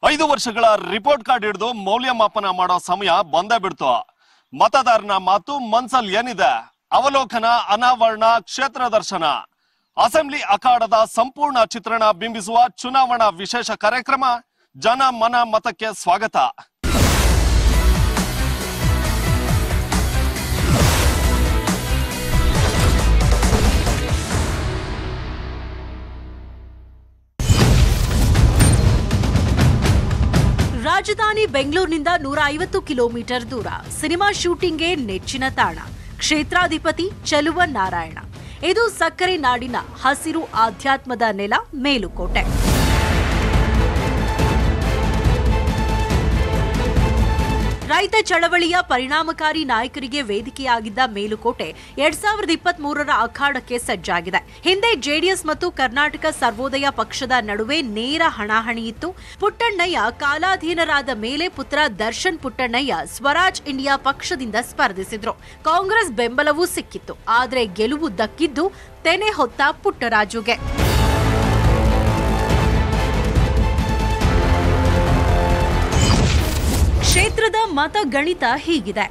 5 ವರ್ಷಗಳ report card ಹಿಡಿದು ಮೌಲ್ಯಮಾಪನ ಮಾಡೋ ಸಮಯ ಬಂದೇ ಬಿಡ್ತು. ಮತದಾರನ ಮಾತು ಮನ್ಸಲ್ ಏನಿದೆ, ಅವಲೋಕನ, ಅನಾವರಣ, ಕ್ಷೇತ್ರ ದರ್ಶನ, ಅಸೆಂಬ್ಲಿ ಅಖಾಡದ ಸಂಪೂರ್ಣ ಚಿತ್ರಣ ಬಿಂಬಿಸುವ ಚುನಾವಣಾ ವಿಶೇಷ ಕಾರ್ಯಕ್ರಮ ಜನ ಮನ ಮತಕ್ಕೆ ಸ್ವಾಗತ. ರಾಜಧಾನಿ ಬೆಂಗಳೂರಿನಿಂದ 150 ಕಿಲೋಮೀಟರ್ ದೂರ, ಸಿನಿಮಾ ಶೂಟಿಂಗ್ಗೆ ನೆಚ್ಚಿನ ತಾಣ, ಕ್ಷೇತ್ರಾಧಿಪತಿ ಚಲುವನಾರಾಯಣ. ಇದು ಸಕ್ಕರೆ ನಾಡಿನ ಹಸಿರು ಆಧ್ಯಾತ್ಮದ ನೆಲ ಮೇಲುಕೋಟೆ. ರೈತ ಚಳವಳಿಯ ಪರಿಣಾಮಕಾರಿ ನಾಯಕರಿಗೆ ವೇದಿಕೆಯಾಗಿದ್ದ ಮೇಲುಕೋಟೆ 2023ರ ಅಖಾಡಕ್ಕೆ ಸಜ್ಜಾಗಿದೆ. ಹಿಂದೆ ಜೆಡಿಎಸ್ ಮತ್ತು ಕರ್ನಾಟಕ ಸರ್ವೋದಯ ಪಕ್ಷದ ನಡುವೆ ನೇರ ಹಣಾಹಣಿ ಇತ್ತು. ಪುಟ್ಟಣ್ಣಯ್ಯ ಕಾಲಾಧೀನರಾದ ಮೇಲೆ ಪುತ್ರ ದರ್ಶನ್ ಪುಟ್ಟಣ್ಣಯ್ಯ ಸ್ವರಾಜ್ ಇಂಡಿಯಾ ಪಕ್ಷದಿಂದ ಸ್ಪರ್ಧಿಸಿದ್ರು. ಕಾಂಗ್ರೆಸ್ ಬೆಂಬಲವೂ ಸಿಕ್ಕಿತ್ತು. ಆದರೆ ಗೆಲುವು ದಕ್ಕಿದ್ದು ತೆನೆ ಹೊತ್ತ ಪುಟ್ಟರಾಜುಗೆ. ಕ್ಷೇತ್ರದ ಮತ ಗಣಿತ ಹೀಗಿದೆ.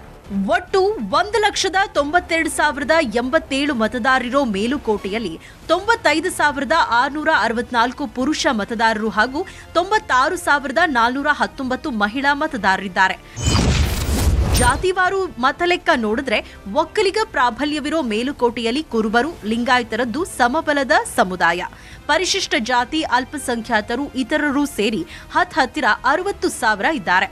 ಒಟ್ಟು 1,92,087 ಮತದಾರರಿರೋ ಮೇಲುಕೋಟೆಯಲ್ಲಿ 95,664 ಪುರುಷ ಮತದಾರರು ಹಾಗೂ 96,419 ಮಹಿಳಾ ಮತದಾರರಿದ್ದಾರೆ. ಜಾತಿವಾರು ಮತಲೆಕ್ಕ ನೋಡಿದ್ರೆ ಒಕ್ಕಲಿಗ ಪ್ರಾಬಲ್ಯವಿರೋ ಮೇಲುಕೋಟೆಯಲ್ಲಿ ಕುರುಬರು, ಲಿಂಗಾಯತರದ್ದು ಸಮಬಲದ ಸಮುದಾಯ, ಪರಿಶಿಷ್ಟ ಜಾತಿ, ಅಲ್ಪಸಂಖ್ಯಾತರು, ಇತರರು ಸೇರಿ ಹತ್ತಿರ 60,000 ಇದ್ದಾರೆ.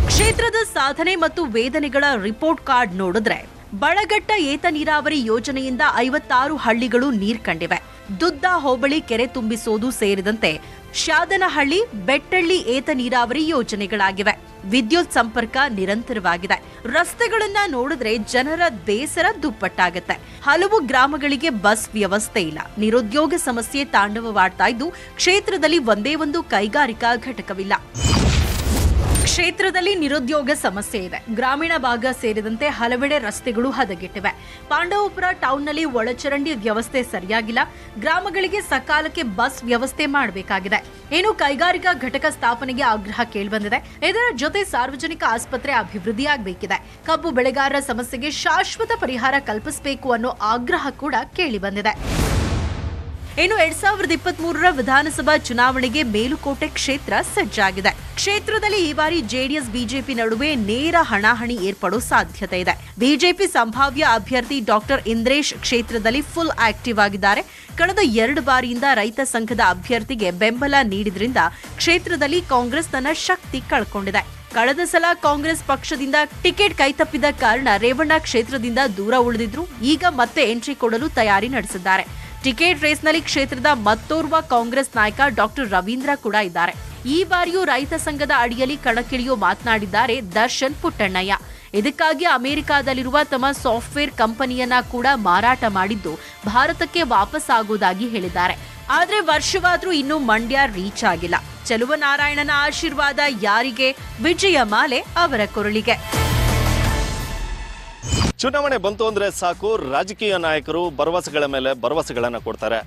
ಕ್ಷೇತ್ರದ ಸಾಧನೆ ಮತ್ತು ವೇದನೆಗಳ ರಿಪೋರ್ಟ್ ಕಾರ್ಡ್ ನೋಡಿದ್ರೆ ಬಳಗಟ್ಟ ಏತ ನೀರಾವರಿ ಯೋಜನೆಯಿಂದ 56 ಹಳ್ಳಿಗಳು ನೀರ್ ಕಂಡಿವೆ. ದುದ್ದ ಹೋಬಳಿ ಕೆರೆ ತುಂಬಿಸೋದು ಸೇರಿದಂತೆ ಶಾದನಹಳ್ಳಿ, ಬೆಟ್ಟಳ್ಳಿ ಏತ ನೀರಾವರಿ ಯೋಜನೆಗಳಾಗಿವೆ. ವಿದ್ಯುತ್ ಸಂಪರ್ಕ ನಿರಂತರವಾಗಿದೆ. ರಸ್ತೆಗಳನ್ನ ನೋಡಿದ್ರೆ ಜನರ ಬೇಸರ ದುಪ್ಪಟ್ಟಾಗತ್ತೆ. ಹಲವು ಗ್ರಾಮಗಳಿಗೆ ಬಸ್ ವ್ಯವಸ್ಥೆ ಇಲ್ಲ. ನಿರುದ್ಯೋಗ ಸಮಸ್ಯೆ ತಾಂಡವವಾಡ್ತಾ ಇದ್ದು ಕ್ಷೇತ್ರದಲ್ಲಿ ಒಂದೇ ಒಂದು ಕೈಗಾರಿಕಾ ಘಟಕವಿಲ್ಲ. ಕ್ಷೇತ್ರದಲ್ಲಿ ನಿರುದ್ಯೋಗ ಸಮಸ್ಯೆ ಇದೆ. ಗ್ರಾಮೀಣ ಭಾಗ ಸೇರಿದಂತೆ ಹಲವೆಡೆ ರಸ್ತೆಗಳು ಹದಗೆಟ್ಟಿವೆ. ಪಾಂಡವಪುರ ಟೌನ್ನಲ್ಲಿ ಒಳಚರಂಡಿ ವ್ಯವಸ್ಥೆ ಸರಿಯಾಗಿಲ್ಲ. ಗ್ರಾಮಗಳಿಗೆ ಸಕಾಲಕ್ಕೆ ಬಸ್ ವ್ಯವಸ್ಥೆ ಮಾಡಬೇಕಾಗಿದೆ. ಏನು ಕೈಗಾರಿಕಾ ಘಟಕ ಸ್ಥಾಪನೆಗೆ ಆಗ್ರಹ ಕೇಳಿಬಂದಿದೆ. ಇದರ ಜೊತೆ ಸಾರ್ವಜನಿಕ ಆಸ್ಪತ್ರೆ ಅಭಿವೃದ್ಧಿಯಾಗಬೇಕಿದೆ. ಕಬ್ಬು ಬೆಳೆಗಾರರ ಸಮಸ್ಯೆಗೆ ಶಾಶ್ವತ ಪರಿಹಾರ ಕಲ್ಪಿಸಬೇಕು ಅನ್ನೋ ಆಗ್ರಹ ಕೂಡ ಕೇಳಿಬಂದಿದೆ. ಇನ್ನು 2023ರ ವಿಧಾನಸಭಾ ಚುನಾವಣೆಗೆ ಮೇಲುಕೋಟೆ ಕ್ಷೇತ್ರ ಸಜ್ಜಾಗಿದೆ. ಕ್ಷೇತ್ರದಲ್ಲಿ ಈ ಬಾರಿ ಜೆಡಿಎಸ್ ಬಿಜೆಪಿ ನಡುವೆ ನೇರ ಹಣಾಹಣಿ ಏರ್ಪಡೋ ಸಾಧ್ಯತೆ ಇದೆ. ಬಿಜೆಪಿ ಸಂಭಾವ್ಯ ಅಭ್ಯರ್ಥಿ ಡಾಕ್ಟರ್ ಇಂದ್ರೇಶ್ ಕ್ಷೇತ್ರದಲ್ಲಿ ಫುಲ್ ಆಕ್ಟಿವ್ ಆಗಿದ್ದಾರೆ. ಕಳೆದ 2 ಬಾರಿಯಿಂದ ರೈತ ಸಂಘದ ಅಭ್ಯರ್ಥಿಗೆ ಬೆಂಬಲ ನೀಡಿದ್ರಿಂದ ಕ್ಷೇತ್ರದಲ್ಲಿ ಕಾಂಗ್ರೆಸ್ ತನ್ನ ಶಕ್ತಿ ಕಳ್ಕೊಂಡಿದೆ. ಕಳೆದ ಸಲ ಕಾಂಗ್ರೆಸ್ ಪಕ್ಷದಿಂದ ಟಿಕೆಟ್ ಕೈತಪ್ಪಿದ ಕಾರಣ ರೇವಣ್ಣ ಕ್ಷೇತ್ರದಿಂದ ದೂರ ಉಳಿದಿದ್ರು. ಈಗ ಮತ್ತೆ ಎಂಟ್ರಿ ಕೊಡಲು ತಯಾರಿ ನಡೆಸಿದ್ದಾರೆ. ಟಿಕೆಟ್ ರೇಸ್ನಲ್ಲಿ ಕ್ಷೇತ್ರದ ಮತ್ತೋರ್ವ ಕಾಂಗ್ರೆಸ್ ನಾಯಕ ಡಾಕ್ಟರ್ ರವೀಂದ್ರ ಕೂಡ ಇದ್ದಾರೆ. ಈ ಬಾರಿಯೂ ರೈತ ಸಂಘದ ಅಡಿಯಲ್ಲಿ ಕಣಕ್ಕಿಳಿಯೋ ಮಾತನಾಡಿದ್ದಾರೆ ದರ್ಶನ್ ಪುಟ್ಟಣ್ಣಯ್ಯ. ಇದಕ್ಕಾಗಿ ಅಮೆರಿಕಾದಲ್ಲಿರುವ ತಮ್ಮ ಸಾಫ್ಟ್ವೇರ್ ಕಂಪನಿಯನ್ನ ಕೂಡ ಮಾರಾಟ ಮಾಡಿದ್ದು ಭಾರತಕ್ಕೆ ವಾಪಸ್ ಆಗೋದಾಗಿ ಹೇಳಿದ್ದಾರೆ. ಆದ್ರೆ ವರ್ಷವಾದ್ರೂ ಇನ್ನೂ ಮಂಡ್ಯ ರೀಚ್ ಆಗಿಲ್ಲ. ಚಲುವನಾರಾಯಣನ ಆಶೀರ್ವಾದ ಯಾರಿಗೆ? ವಿಜಯ ಮಾಲೆ ಅವರ ಕೊರಳಿಗೆ. ಚುನಾವಣೆ ಬಂತು ಅಂದ್ರೆ ಸಾಕು, ರಾಜಕೀಯ ನಾಯಕರು ಭರವಸೆಗಳ ಮೇಲೆ ಭರವಸೆಗಳನ್ನ ಕೊಡ್ತಾರೆ.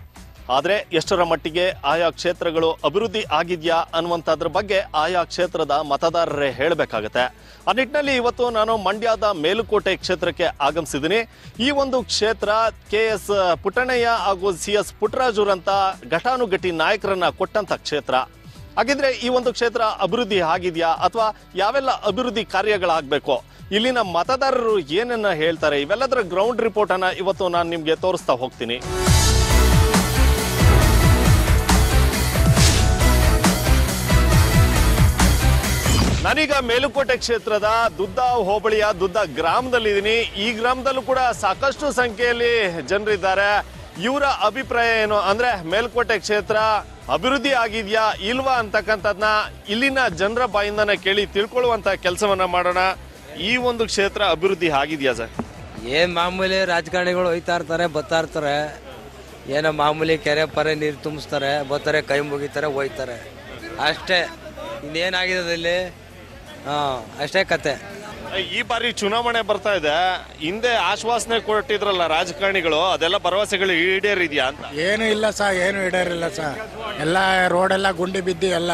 ಆದ್ರೆ ಎಷ್ಟರ ಮಟ್ಟಿಗೆ ಆಯಾ ಕ್ಷೇತ್ರಗಳು ಅಭಿವೃದ್ಧಿ ಆಗಿದ್ಯಾ ಅನ್ನುವಂಥದ್ರ ಬಗ್ಗೆ ಆಯಾ ಕ್ಷೇತ್ರದ ಮತದಾರರೇ ಹೇಳಬೇಕಾಗತ್ತೆ. ಆ ನಿಟ್ಟಿನಲ್ಲಿ ಇವತ್ತು ನಾನು ಮಂಡ್ಯದ ಮೇಲುಕೋಟೆ ಕ್ಷೇತ್ರಕ್ಕೆ ಆಗಮಿಸಿದ್ದೀನಿ. ಈ ಒಂದು ಕ್ಷೇತ್ರ KS ಪುಟ್ಟಣ್ಣಯ್ಯ ಹಾಗೂ CS ಪುಟ್ಟರಾಜುರಂತ ಘಟಾನುಘಟಿ ನಾಯಕರನ್ನ ಕೊಟ್ಟಂತ ಕ್ಷೇತ್ರ. ಹಾಗಿದ್ರೆ ಈ ಒಂದು ಕ್ಷೇತ್ರ ಅಭಿವೃದ್ಧಿ ಆಗಿದ್ಯಾ ಅಥವಾ ಯಾವೆಲ್ಲ ಅಭಿವೃದ್ಧಿ ಕಾರ್ಯಗಳಾಗಬೇಕು, ಇಲ್ಲಿನ ಮತದಾರರು ಏನನ್ನ ಹೇಳ್ತಾರೆ, ಇವೆಲ್ಲದರ ಗ್ರೌಂಡ್ ರಿಪೋರ್ಟ್ ಅನ್ನ ಇವತ್ತು ನಾನು ನಿಮ್ಗೆ ತೋರಿಸ್ತಾ ಹೋಗ್ತೀನಿ. ನಾನೀಗ ಮೇಲುಕೋಟೆ ಕ್ಷೇತ್ರದ ದುದ್ದ ಹೋಬಳಿಯ ದುದ್ದ ಗ್ರಾಮದಲ್ಲಿದ್ದೀನಿ. ಈ ಗ್ರಾಮದಲ್ಲೂ ಕೂಡ ಸಾಕಷ್ಟು ಸಂಖ್ಯೆಯಲ್ಲಿ ಜನರಿದ್ದಾರೆ. ಇವರ ಅಭಿಪ್ರಾಯ ಏನು ಅಂದ್ರೆ ಮೇಲುಕೋಟೆ ಕ್ಷೇತ್ರ ಅಭಿವೃದ್ಧಿ ಆಗಿದ್ಯಾ ಇಲ್ವಾ ಅಂತಕ್ಕಂಥದ್ನ ಇಲ್ಲಿನ ಜನರ ಬಾಯಿಂದನೇ ಕೇಳಿ ತಿಳ್ಕೊಳ್ಳುವಂತ ಕೆಲಸವನ್ನ ಮಾಡೋಣ. ಈ ಒಂದು ಕ್ಷೇತ್ರ ಅಭಿವೃದ್ಧಿ ಆಗಿದ್ಯಾ ಸರ್? ಏನ್ ಮಾಮೂಲಿ ರಾಜಕಾರಣಿಗಳು ಹೋಯ್ತಾ ಇರ್ತಾರೆ, ಬರ್ತಾ ಇರ್ತಾರೆ. ಏನೋ ಮಾಮೂಲಿ ಕೆರೆ ಪರೆ ನೀರು ತುಂಬಿಸ್ತಾರೆ, ಬರ್ತಾರೆ, ಕೈ ಮುಗಿತಾರೆ, ಹೋಯ್ತಾರೆ, ಅಷ್ಟೇ. ಇನ್ನೇನಾಗಿದೆ ಇಲ್ಲಿ? ಅಷ್ಟೇ ಕತೆ. ಈ ಬಾರಿ ಚುನಾವಣೆ ಬರ್ತಾ ಇದೆ, ಹಿಂದೆ ಆಶ್ವಾಸನೆ ಕೊಟ್ಟಿದ್ರಲ್ಲ ರಾಜಕಾರಣಿಗಳು, ಅದೆಲ್ಲ ಭರವಸೆಗಳು ಈಡೇರಿದ್ಯಾ ಅಂತ? ಏನು ಇಲ್ಲ ಸರ್, ಏನು ಈಡೇರಿಲ್ಲ ಸರ್. ಎಲ್ಲ ರೋಡೆಲ್ಲ ಗುಂಡಿ ಬಿದ್ದು ಎಲ್ಲ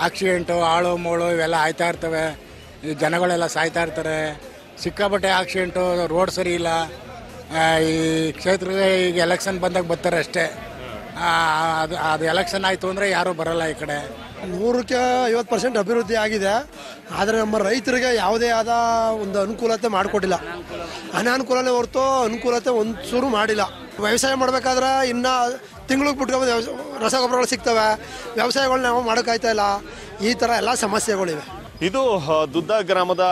ಆಕ್ಸಿಡೆಂಟು ಆಳು ಮೂಳು ಇವೆಲ್ಲ ಆಯ್ತಾ ಇರ್ತವೆ. ಈ ಜನಗಳೆಲ್ಲ ಸಾಯ್ತಾ ಇರ್ತಾರೆ. ಸಿಕ್ಕಾಪಟ್ಟೆ ಆಕ್ಸಿಡೆಂಟು, ರೋಡ್ ಸರಿ ಇಲ್ಲ. ಈ ಕ್ಷೇತ್ರಕ್ಕೆ ಈಗ ಎಲೆಕ್ಷನ್ ಬಂದಾಗ ಬರ್ತಾರೆ ಅಷ್ಟೇ. ಅದು ಎಲೆಕ್ಷನ್ ಆಯಿತು ಅಂದರೆ ಯಾರೂ ಬರೋಲ್ಲ ಈ ಕಡೆ. 100ಕ್ಕೆ 50% ಅಭಿವೃದ್ಧಿ ಆಗಿದೆ. ಆದರೆ ನಮ್ಮ ರೈತರಿಗೆ ಯಾವುದೇ ಆದ ಒಂದು ಅನುಕೂಲತೆ ಮಾಡಿಕೊಟ್ಟಿಲ್ಲ. ಅನಾನುಕೂಲನೇ ಹೊರತು ಅನುಕೂಲತೆ ಒಂಚೂರು ಮಾಡಿಲ್ಲ. ವ್ಯವಸಾಯ ಮಾಡಬೇಕಾದ್ರೆ ಇನ್ನು ತಿಂಗಳಿಗೆ ಬಿಟ್ಕೊಂಡು ರಸಗೊಬ್ಬರಗಳು ಸಿಗ್ತವೆ. ವ್ಯವಸಾಯಗಳು ನಾವು ಮಾಡೋಕ್ಕಾಯ್ತಾ ಇಲ್ಲ. ಈ ಥರ ಎಲ್ಲ ಸಮಸ್ಯೆಗಳಿವೆ. ಇದು ದುದ್ದ ಗ್ರಾಮದ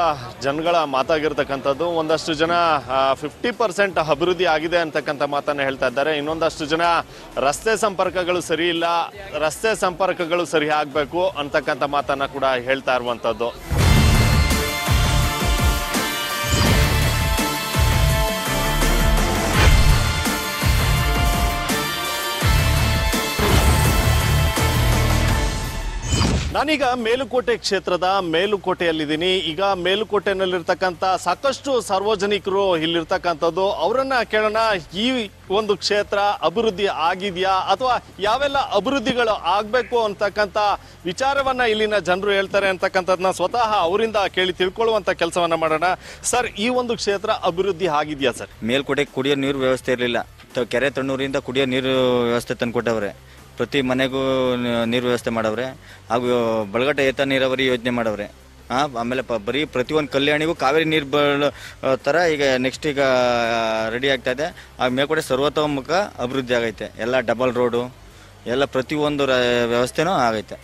ಜನಗಳ ಮಾತಾಗಿರ್ತಕ್ಕಂಥದ್ದು. ಒಂದಷ್ಟು ಜನ 50% ಅಭಿವೃದ್ಧಿ ಆಗಿದೆ ಅಂತಕ್ಕಂಥ ಮಾತನ್ನ ಹೇಳ್ತಾ ಇದ್ದಾರೆ. ಇನ್ನೊಂದಷ್ಟು ಜನ ರಸ್ತೆ ಸಂಪರ್ಕಗಳು ಸರಿ ಇಲ್ಲ, ರಸ್ತೆ ಸಂಪರ್ಕಗಳು ಸರಿ ಆಗಬೇಕು ಅಂತಕ್ಕಂಥ ಮಾತನ್ನ ಕೂಡ ಹೇಳ್ತಾ ಇರುವಂಥದ್ದು. ನಾನೀಗ ಮೇಲುಕೋಟೆ ಕ್ಷೇತ್ರದ ಮೇಲುಕೋಟೆಯಲ್ಲಿದ್ದೀನಿ. ಈಗ ಮೇಲುಕೋಟೆನಲ್ಲಿರ್ತಕ್ಕಂಥ ಸಾಕಷ್ಟು ಸಾರ್ವಜನಿಕರು ಇಲ್ಲಿರ್ತಕ್ಕಂಥದ್ದು. ಅವರನ್ನ ಕೇಳೋಣ, ಈ ಒಂದು ಕ್ಷೇತ್ರ ಅಭಿವೃದ್ಧಿ ಆಗಿದೆಯಾ ಅಥವಾ ಯಾವೆಲ್ಲ ಅಭಿವೃದ್ಧಿಗಳು ಆಗಬೇಕು ಅಂತಕ್ಕಂಥ ವಿಚಾರವನ್ನ ಇಲ್ಲಿನ ಜನರು ಹೇಳ್ತಾರೆ ಅಂತಕ್ಕಂಥದ್ದನ್ನ ಸ್ವತಃ ಅವರಿಂದ ಕೇಳಿ ತಿಳ್ಕೊಳ್ಳುವಂಥ ಕೆಲಸವನ್ನ ಮಾಡೋಣ. ಸರ್, ಈ ಒಂದು ಕ್ಷೇತ್ರ ಅಭಿವೃದ್ಧಿ ಆಗಿದೆಯಾ ಸರ್? ಮೇಲ್ಕೋಟೆ ಕುಡಿಯೋ ನೀರು ವ್ಯವಸ್ಥೆ ಇರಲಿಲ್ಲ. ಕೆರೆ ತಣ್ಣೂರಿಂದ ಕುಡಿಯೋ ನೀರು ವ್ಯವಸ್ಥೆ ತಂದುಕೊಟ್ಟವ್ರೆ. ಪ್ರತಿ ಮನೆಗೂ ನೀರು ವ್ಯವಸ್ಥೆ ಮಾಡವ್ರೆ. ಹಾಗೂ ಬಳಗಟ್ಟ ಏತ ನೀರಾವರಿ ಯೋಜನೆ ಮಾಡವ್ರೆ. ಆಮೇಲೆ ಬರೀ ಪ್ರತಿಯೊಂದು ಕಲ್ಯಾಣಿಗೂ ಕಾವೇರಿ ನೀರು ಥರ ಈಗ ನೆಕ್ಸ್ಟ್ ಈಗ ರೆಡಿ ಆಗ್ತಾ ಇದೆ. ಆ ಮೇಲ್ಕೋಟೆ ಸರ್ವತೋಮುಖ ಅಭಿವೃದ್ಧಿ ಆಗೈತೆ. ಎಲ್ಲ ಡಬಲ್ ರೋಡು ಎಲ್ಲ ಪ್ರತಿಯೊಂದು ವ್ಯವಸ್ಥೆನೂ ಆಗೈತೆ.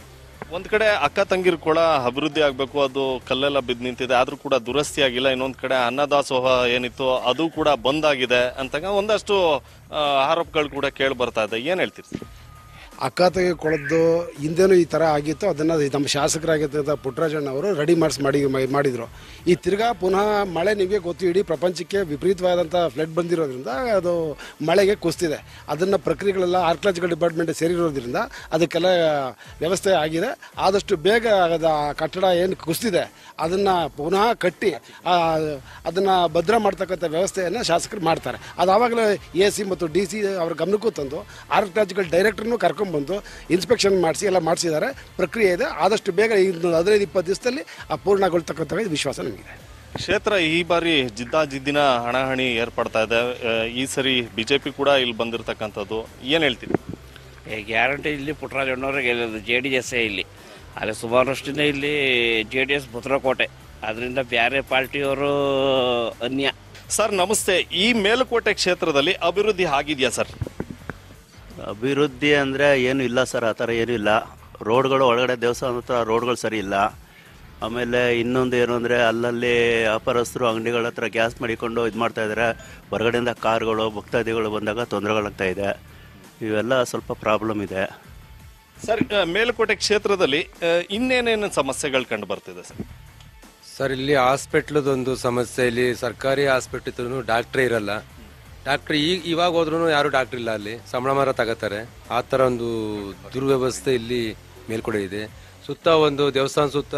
ಒಂದ್ ಕಡೆ ಅಕ್ಕ ತಂಗಿರ್ ಕೂಡ ಅಭಿವೃದ್ಧಿ ಆಗ್ಬೇಕು, ಅದು ಕಲ್ಲೆಲ್ಲ ಬಿದ್ದು ನಿಂತಿದೆ, ಆದ್ರೂ ಕೂಡ ದುರಸ್ತಿ ಆಗಿಲ್ಲ. ಇನ್ನೊಂದ್ ಕಡೆ ಅನ್ನದಾಸೋಹ ಏನಿತ್ತು ಅದು ಕೂಡ ಬಂದ್ ಆಗಿದೆ ಅಂತ ಒಂದಷ್ಟು ಆರೋಪಗಳು ಕೂಡ ಕೇಳಿ ಬರ್ತಾ ಇದೆ. ಏನ್ ಹೇಳ್ತೀರಿ? ಅಕ್ಕ ತೆಗೆದುಕೊಳ್ಳೋದು ಹಿಂದೆನೂ ಈ ಥರ ಆಗಿತ್ತು. ಅದನ್ನು ನಮ್ಮ ಶಾಸಕರಾಗಿದ್ದಂಥ ಪುಟ್ಟರಾಜಣ್ಣ ಅವರು ರೆಡಿ ಮಾಡಿದರು. ಈ ತಿರ್ಗಾ ಪುನಃ ಮಳೆ ನಿಮಗೆ ಗೊತ್ತು, ಇಡೀ ಪ್ರಪಂಚಕ್ಕೆ ವಿಪರೀತವಾದಂಥ ಫ್ಲಡ್ ಬಂದಿರೋದ್ರಿಂದ ಅದು ಮಳೆಗೆ ಕುಸ್ತಿದೆ. ಅದನ್ನು ಪ್ರಕ್ರಿಯೆಗಳೆಲ್ಲ ಆರ್ಕಿಯಾಲಜಿಕಲ್ ಡಿಪಾರ್ಟ್ಮೆಂಟ್ ಸೇರಿರೋದ್ರಿಂದ ಅದಕ್ಕೆಲ್ಲ ವ್ಯವಸ್ಥೆ ಆಗಿದೆ. ಆದಷ್ಟು ಬೇಗ ಕಟ್ಟಡ ಏನು ಕುಸ್ತಿದೆ ಅದನ್ನು ಪುನಃ ಕಟ್ಟಿ ಅದನ್ನು ಭದ್ರ ಮಾಡ್ತಕ್ಕಂಥ ವ್ಯವಸ್ಥೆಯನ್ನು ಶಾಸಕರು ಮಾಡ್ತಾರೆ. ಅದು ಆವಾಗಲೇ AC ಮತ್ತು DC ಅವ್ರ ಗಮನಕ್ಕೂ ತಂದು ಆರ್ಕಿಯಾಲಜಿಕಲ್ ಡೈರೆಕ್ಟರ್ನೂ ಕರ್ಕೊಂಡು ಬಂದು ಇನ್ಸ್ಪೆಕ್ಷನ್ ಮಾಡಿಸಿ ಎಲ್ಲ ಮಾಡಿಸಿದ್ದಾರೆ. ಪ್ರಕ್ರಿಯೆ ಇದೆ. ಆದಷ್ಟು ಬೇಗ 15-20 ದಿವಸದಲ್ಲಿ ಪೂರ್ಣಗೊಳ್ತಕ್ಕಂಥ ವಿಶ್ವಾಸ ನಮಗಿದೆ. ಕ್ಷೇತ್ರ ಈ ಬಾರಿ ಜಿದ್ದಾಜಿದ್ದಿನ ಹಣಾಹಣಿ ಏರ್ಪಡ್ತಾ ಇದೆ. ಈ ಸರಿ BJP ಕೂಡ ಇಲ್ಲಿ ಬಂದಿರತಕ್ಕಂಥದ್ದು. ಏನು ಹೇಳ್ತೀವಿ? ಗ್ಯಾರಂಟಿ ಇಲ್ಲಿ ಪುಟ್ಟರಾಜಣ್ಣವ್ರಿಗೆ ಗೆಲ್ಲೋದು JDS ಇಲ್ಲಿ. ಅಲ್ಲಿ ಸುಮಾರಷ್ಟಿಂದ ಇಲ್ಲಿ JDS ಭದ್ರಕೋಟೆ, ಅದರಿಂದ ಬೇರೆ ಪಾರ್ಟಿಯವರು ಅನ್ಯ. ಸರ್ ನಮಸ್ತೆ, ಈ ಮೇಲುಕೋಟೆ ಕ್ಷೇತ್ರದಲ್ಲಿ ಅಭಿವೃದ್ಧಿ ಆಗಿದೆಯಾ ಸರ್? ಅಭಿವೃದ್ಧಿ ಅಂದರೆ ಏನೂ ಇಲ್ಲ ಸರ್, ಆ ಥರ ಏನೂ ಇಲ್ಲ. ರೋಡ್ಗಳು ಒಳಗಡೆ ದೇವಸ್ಥಾನದ ಹತ್ರ ರೋಡ್ಗಳು ಸರಿ ಇಲ್ಲ. ಆಮೇಲೆ ಇನ್ನೊಂದು ಏನು ಅಂದರೆ ಅಲ್ಲಲ್ಲಿ ವ್ಯಾಪಾರಸ್ಥರು ಅಂಗಡಿಗಳ ಹತ್ರ ಗ್ಯಾಸ್ ಮಾಡಿಕೊಂಡು ಇದು ಮಾಡ್ತಾಯಿದ್ದಾರೆ. ಹೊರಗಡೆಯಿಂದ ಕಾರ್ಗಳು ಭಕ್ತಾದಿಗಳು ಬಂದಾಗ ತೊಂದರೆಗಳಾಗ್ತಾ ಇದೆ. ಇವೆಲ್ಲ ಸ್ವಲ್ಪ ಪ್ರಾಬ್ಲಮ್ ಇದೆ ಸರ್. ಮೇಲುಕೋಟೆ ಕ್ಷೇತ್ರದಲ್ಲಿ ಇನ್ನೇನೇನು ಸಮಸ್ಯೆಗಳು ಕಂಡು ಬರ್ತಿದೆ ಸರ್? ಸರ್, ಇಲ್ಲಿ ಹಾಸ್ಪಿಟ್ಲದೊಂದು ಸಮಸ್ಯೆ. ಇಲ್ಲಿ ಸರ್ಕಾರಿ ಹಾಸ್ಪಿಟ್ಲ್ ಡಾಕ್ಟ್ರೇ ಇರಲ್ಲ. ಡಾಕ್ಟ್ರ್ ಇವಾಗ ಹೋದ್ರೂ ಯಾರು ಡಾಕ್ಟ್ರ್ ಇಲ್ಲ. ಅಲ್ಲಿ ಸಂಬಳ ಮಾರ ತಗೋತಾರೆ. ಆ ಥರ ಒಂದು ದುರ್ವ್ಯವಸ್ಥೆ ಇಲ್ಲಿ ಮೇಲ್ಕೋಟೆ ಇದೆ. ಸುತ್ತ ಒಂದು ದೇವಸ್ಥಾನ ಸುತ್ತ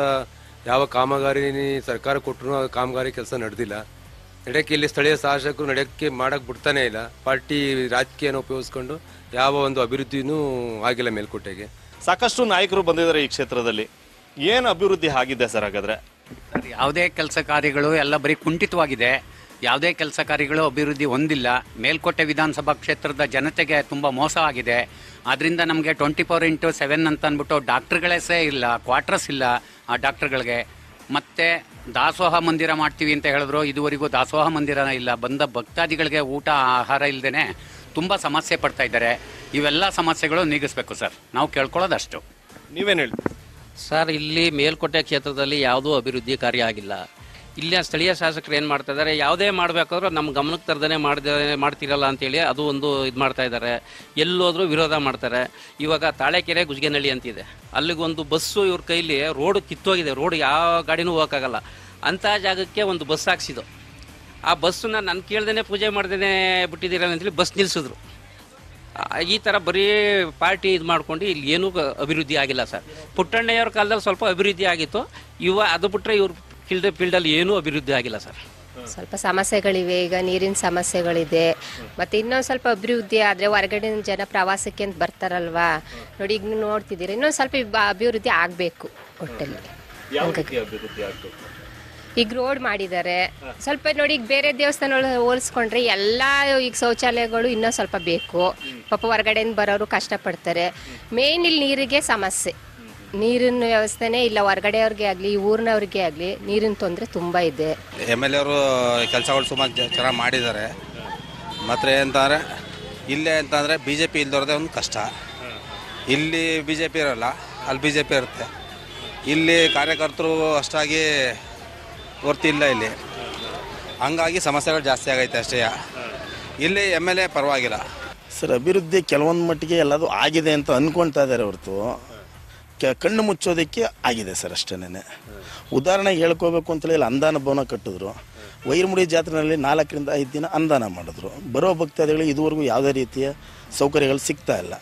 ಯಾವ ಕಾಮಗಾರಿ ಸರ್ಕಾರ ಕೊಟ್ಟರು ಕಾಮಗಾರಿ ಕೆಲಸ ನಡೆದಿಲ್ಲ. ನಡೆಯಕ್ಕೆ ಇಲ್ಲಿ ಸ್ಥಳೀಯ ಶಾಸಕರು ನಡೆಯಕ್ಕೆ ಮಾಡಕ್ಕೆ ಬಿಡ್ತಾನೆ ಇಲ್ಲ. ಪಾರ್ಟಿ ರಾಜಕೀಯನ ಉಪಯೋಗಿಸ್ಕೊಂಡು ಯಾವ ಒಂದು ಅಭಿವೃದ್ಧಿನೂ ಆಗಿಲ್ಲ ಮೇಲ್ಕೋಟೆಗೆ. ಸಾಕಷ್ಟು ನಾಯಕರು ಬಂದಿದ್ದಾರೆ ಈ ಕ್ಷೇತ್ರದಲ್ಲಿ. ಏನು ಅಭಿವೃದ್ಧಿ ಆಗಿದೆ ಸರ್ ಹಾಗಾದ್ರೆ? ಸರ್, ಯಾವುದೇ ಕೆಲಸ ಕಾರ್ಯಗಳು ಎಲ್ಲ ಬರೀ ಕುಂಠಿತವಾಗಿದೆ. ಯಾವುದೇ ಕೆಲಸ ಕಾರ್ಯಗಳು ಅಭಿವೃದ್ಧಿ ಹೊಂದಿಲ್ಲ. ಮೇಲ್ಕೋಟೆ ವಿಧಾನಸಭಾ ಕ್ಷೇತ್ರದ ಜನತೆಗೆ ತುಂಬ ಮೋಸ ಆಗಿದೆ. ಆದ್ದರಿಂದ ನಮಗೆ 24x7 ಅಂತ ಅಂದ್ಬಿಟ್ಟು ಡಾಕ್ಟ್ರುಗಳೇ ಇಲ್ಲ, ಕ್ವಾರ್ಟರ್ಸ್ ಇಲ್ಲ ಆ ಡಾಕ್ಟ್ರುಗಳಿಗೆ. ಮತ್ತು ದಾಸೋಹ ಮಂದಿರ ಮಾಡ್ತೀವಿ ಅಂತ ಹೇಳಿದ್ರು, ಇದುವರೆಗೂ ದಾಸೋಹ ಮಂದಿರ ಇಲ್ಲ. ಬಂದ ಭಕ್ತಾದಿಗಳಿಗೆ ಊಟ ಆಹಾರ ಇಲ್ಲದೇ ತುಂಬ ಸಮಸ್ಯೆ ಪಡ್ತಾ ಇದ್ದಾರೆ. ಇವೆಲ್ಲ ಸಮಸ್ಯೆಗಳು ನೀಗಿಸ್ಬೇಕು ಸರ್, ನಾವು ಕೇಳ್ಕೊಳ್ಳೋದಷ್ಟು. ನೀವೇನು ಹೇಳಿ ಸರ್? ಇಲ್ಲಿ ಮೇಲ್ಕೋಟೆ ಕ್ಷೇತ್ರದಲ್ಲಿ ಯಾವುದೂ ಅಭಿವೃದ್ಧಿ ಕಾರ್ಯ ಆಗಿಲ್ಲ. ಇಲ್ಲಿಯ ಸ್ಥಳೀಯ ಶಾಸಕರು ಏನು ಮಾಡ್ತಾ ಇದ್ದಾರೆ, ಯಾವುದೇ ಮಾಡಬೇಕಾದ್ರೂ ನಮ್ಮ ಗಮನಕ್ಕೆ ತರದೇ ಮಾಡ್ತಿರಲ್ಲ ಅಂತೇಳಿ ಅದು ಒಂದು ಇದು ಮಾಡ್ತಾ ಇದ್ದಾರೆ. ಎಲ್ಲೋದ್ರೂ ವಿರೋಧ ಮಾಡ್ತಾರೆ. ಇವಾಗ ತಾಳೆಕೆರೆ ಗುಜ್ಗೆನಹಳ್ಳಿ ಅಂತಿದೆ, ಅಲ್ಲಿಗೊಂದು ಬಸ್ಸು ಇವ್ರ ಕೈಲಿ ರೋಡ್ ಕಿತ್ತೋಗಿದೆ. ರೋಡ್ ಯಾವ ಗಾಡಿನೂ ಹೋಗೋಕ್ಕಾಗಲ್ಲ. ಅಂಥ ಜಾಗಕ್ಕೆ ಒಂದು ಬಸ್ ಹಾಕ್ಸಿದ್ದು. ಆ ಬಸ್ಸನ್ನ ನಾನು ಕೇಳ್ದೇ ಪೂಜೆ ಮಾಡ್ದೇ ಬಿಟ್ಟಿದ್ದೀರಲ್ಲ ಅಂತೇಳಿ ಬಸ್ ನಿಲ್ಲಿಸಿದ್ರು. ಈ ಥರ ಬರೀ ಪಾರ್ಟಿ ಇದು ಮಾಡ್ಕೊಂಡು ಇಲ್ಲಿ ಏನೂ ಅಭಿವೃದ್ಧಿ ಆಗಿಲ್ಲ ಸರ್. ಪುಟ್ಟಣ್ಣಯ್ಯವ್ರ ಕಾಲದಲ್ಲಿ ಸ್ವಲ್ಪ ಅಭಿವೃದ್ಧಿ ಆಗಿತ್ತು. ಅದು ಬಿಟ್ಟರೆ ಇವ್ರ ಫೀಲ್ಡಲ್ಲಿ ಏನೂ ಅಭಿವೃದ್ಧಿ ಆಗಿಲ್ಲ ಸರ್. ಸ್ವಲ್ಪ ಸಮಸ್ಯೆಗಳಿವೆ. ಈಗ ನೀರಿನ ಸಮಸ್ಯೆಗಳಿದೆ. ಮತ್ತು ಇನ್ನೊಂದು ಸ್ವಲ್ಪ ಅಭಿವೃದ್ಧಿ ಆದರೆ ಹೊರಗಡೆ ಜನ ಪ್ರವಾಸಕ್ಕೆ ಅಂತ ಬರ್ತಾರಲ್ವಾ, ನೋಡಿ ಈಗ ನೋಡ್ತಿದ್ದೀರಿ, ಇನ್ನೊಂದು ಸ್ವಲ್ಪ ಅಭಿವೃದ್ಧಿ ಆಗಬೇಕು ಒಟ್ಟಲ್ಲಿ. ಈಗ ರೋಡ್ ಮಾಡಿದ್ದಾರೆ ಸ್ವಲ್ಪ. ನೋಡಿ ಈಗ ಬೇರೆ ದೇವಸ್ಥಾನಗಳು ಹೋಲಿಸ್ಕೊಂಡ್ರೆ ಎಲ್ಲ ಈಗ ಶೌಚಾಲಯಗಳು ಇನ್ನೂ ಸ್ವಲ್ಪ ಬೇಕು. ಪಾಪ ಹೊರಗಡೆಯಿಂದ ಬರೋರು ಕಷ್ಟಪಡ್ತಾರೆ. ಮೇಯ್ನ್ ಇಲ್ಲಿ ನೀರಿಗೆ ಸಮಸ್ಯೆ, ನೀರಿನ ವ್ಯವಸ್ಥೆನೇ ಇಲ್ಲ. ಹೊರಗಡೆಯವ್ರಿಗೆ ಆಗಲಿ ಊರಿನವ್ರಿಗೆ ಆಗಲಿ ನೀರಿನ ತೊಂದರೆ ತುಂಬ ಇದೆ. MLA ಅವರು ಕೆಲಸಗಳು ಸುಮಾರು ಚೆನ್ನಾಗಿ ಮಾಡಿದ್ದಾರೆ. ಮತ್ತು ಅಂತಂದರೆ ಇಲ್ಲೇ ಅಂತಂದರೆ BJP ಇಲ್ದವ್ರದ್ದೇ ಒಂದು ಕಷ್ಟ. ಇಲ್ಲಿ BJP ಇರೋಲ್ಲ, ಅಲ್ಲಿ BJP ಇರುತ್ತೆ. ಇಲ್ಲಿ ಕಾರ್ಯಕರ್ತರು ಅಷ್ಟಾಗಿ ಗೊತ್ತಿಲ್ಲ ಇಲ್ಲಿ, ಹಂಗಾಗಿ ಸಮಸ್ಯೆಗಳು ಜಾಸ್ತಿ ಆಗೈತೆ ಅಷ್ಟೇ. ಇಲ್ಲಿ MLA ಪರವಾಗಿಲ್ಲ ಸರ್. ಅಭಿವೃದ್ಧಿ ಕೆಲವೊಂದು ಮಟ್ಟಿಗೆ ಎಲ್ಲದು ಆಗಿದೆ ಅಂತ ಅಂದ್ಕೊಳ್ತಾ ಇದ್ದಾರೆ ಹೊರತು ಕಣ್ಣು ಮುಚ್ಚೋದಕ್ಕೆ ಆಗಿದೆ ಸರ್ ಅಷ್ಟೇನೆ. ಉದಾಹರಣೆಗೆ ಹೇಳ್ಕೋಬೇಕು ಅಂತೇಳಿ ಇಲ್ಲಿ ಅನುದಾನ ಭವನ ಕಟ್ಟಿದ್ರು. ವೈರಮುಡಿ ಜಾತ್ರೆಯಲ್ಲಿ 4 ರಿಂದ 5 ದಿನ ಅನುದಾನ ಮಾಡಿದ್ರು. ಬರೋ ಭಕ್ತಾದಿಗಳಿಗೆ ಇದುವರೆಗೂ ಯಾವುದೇ ರೀತಿಯ ಸೌಕರ್ಯಗಳು ಸಿಗ್ತಾ ಇಲ್ಲ.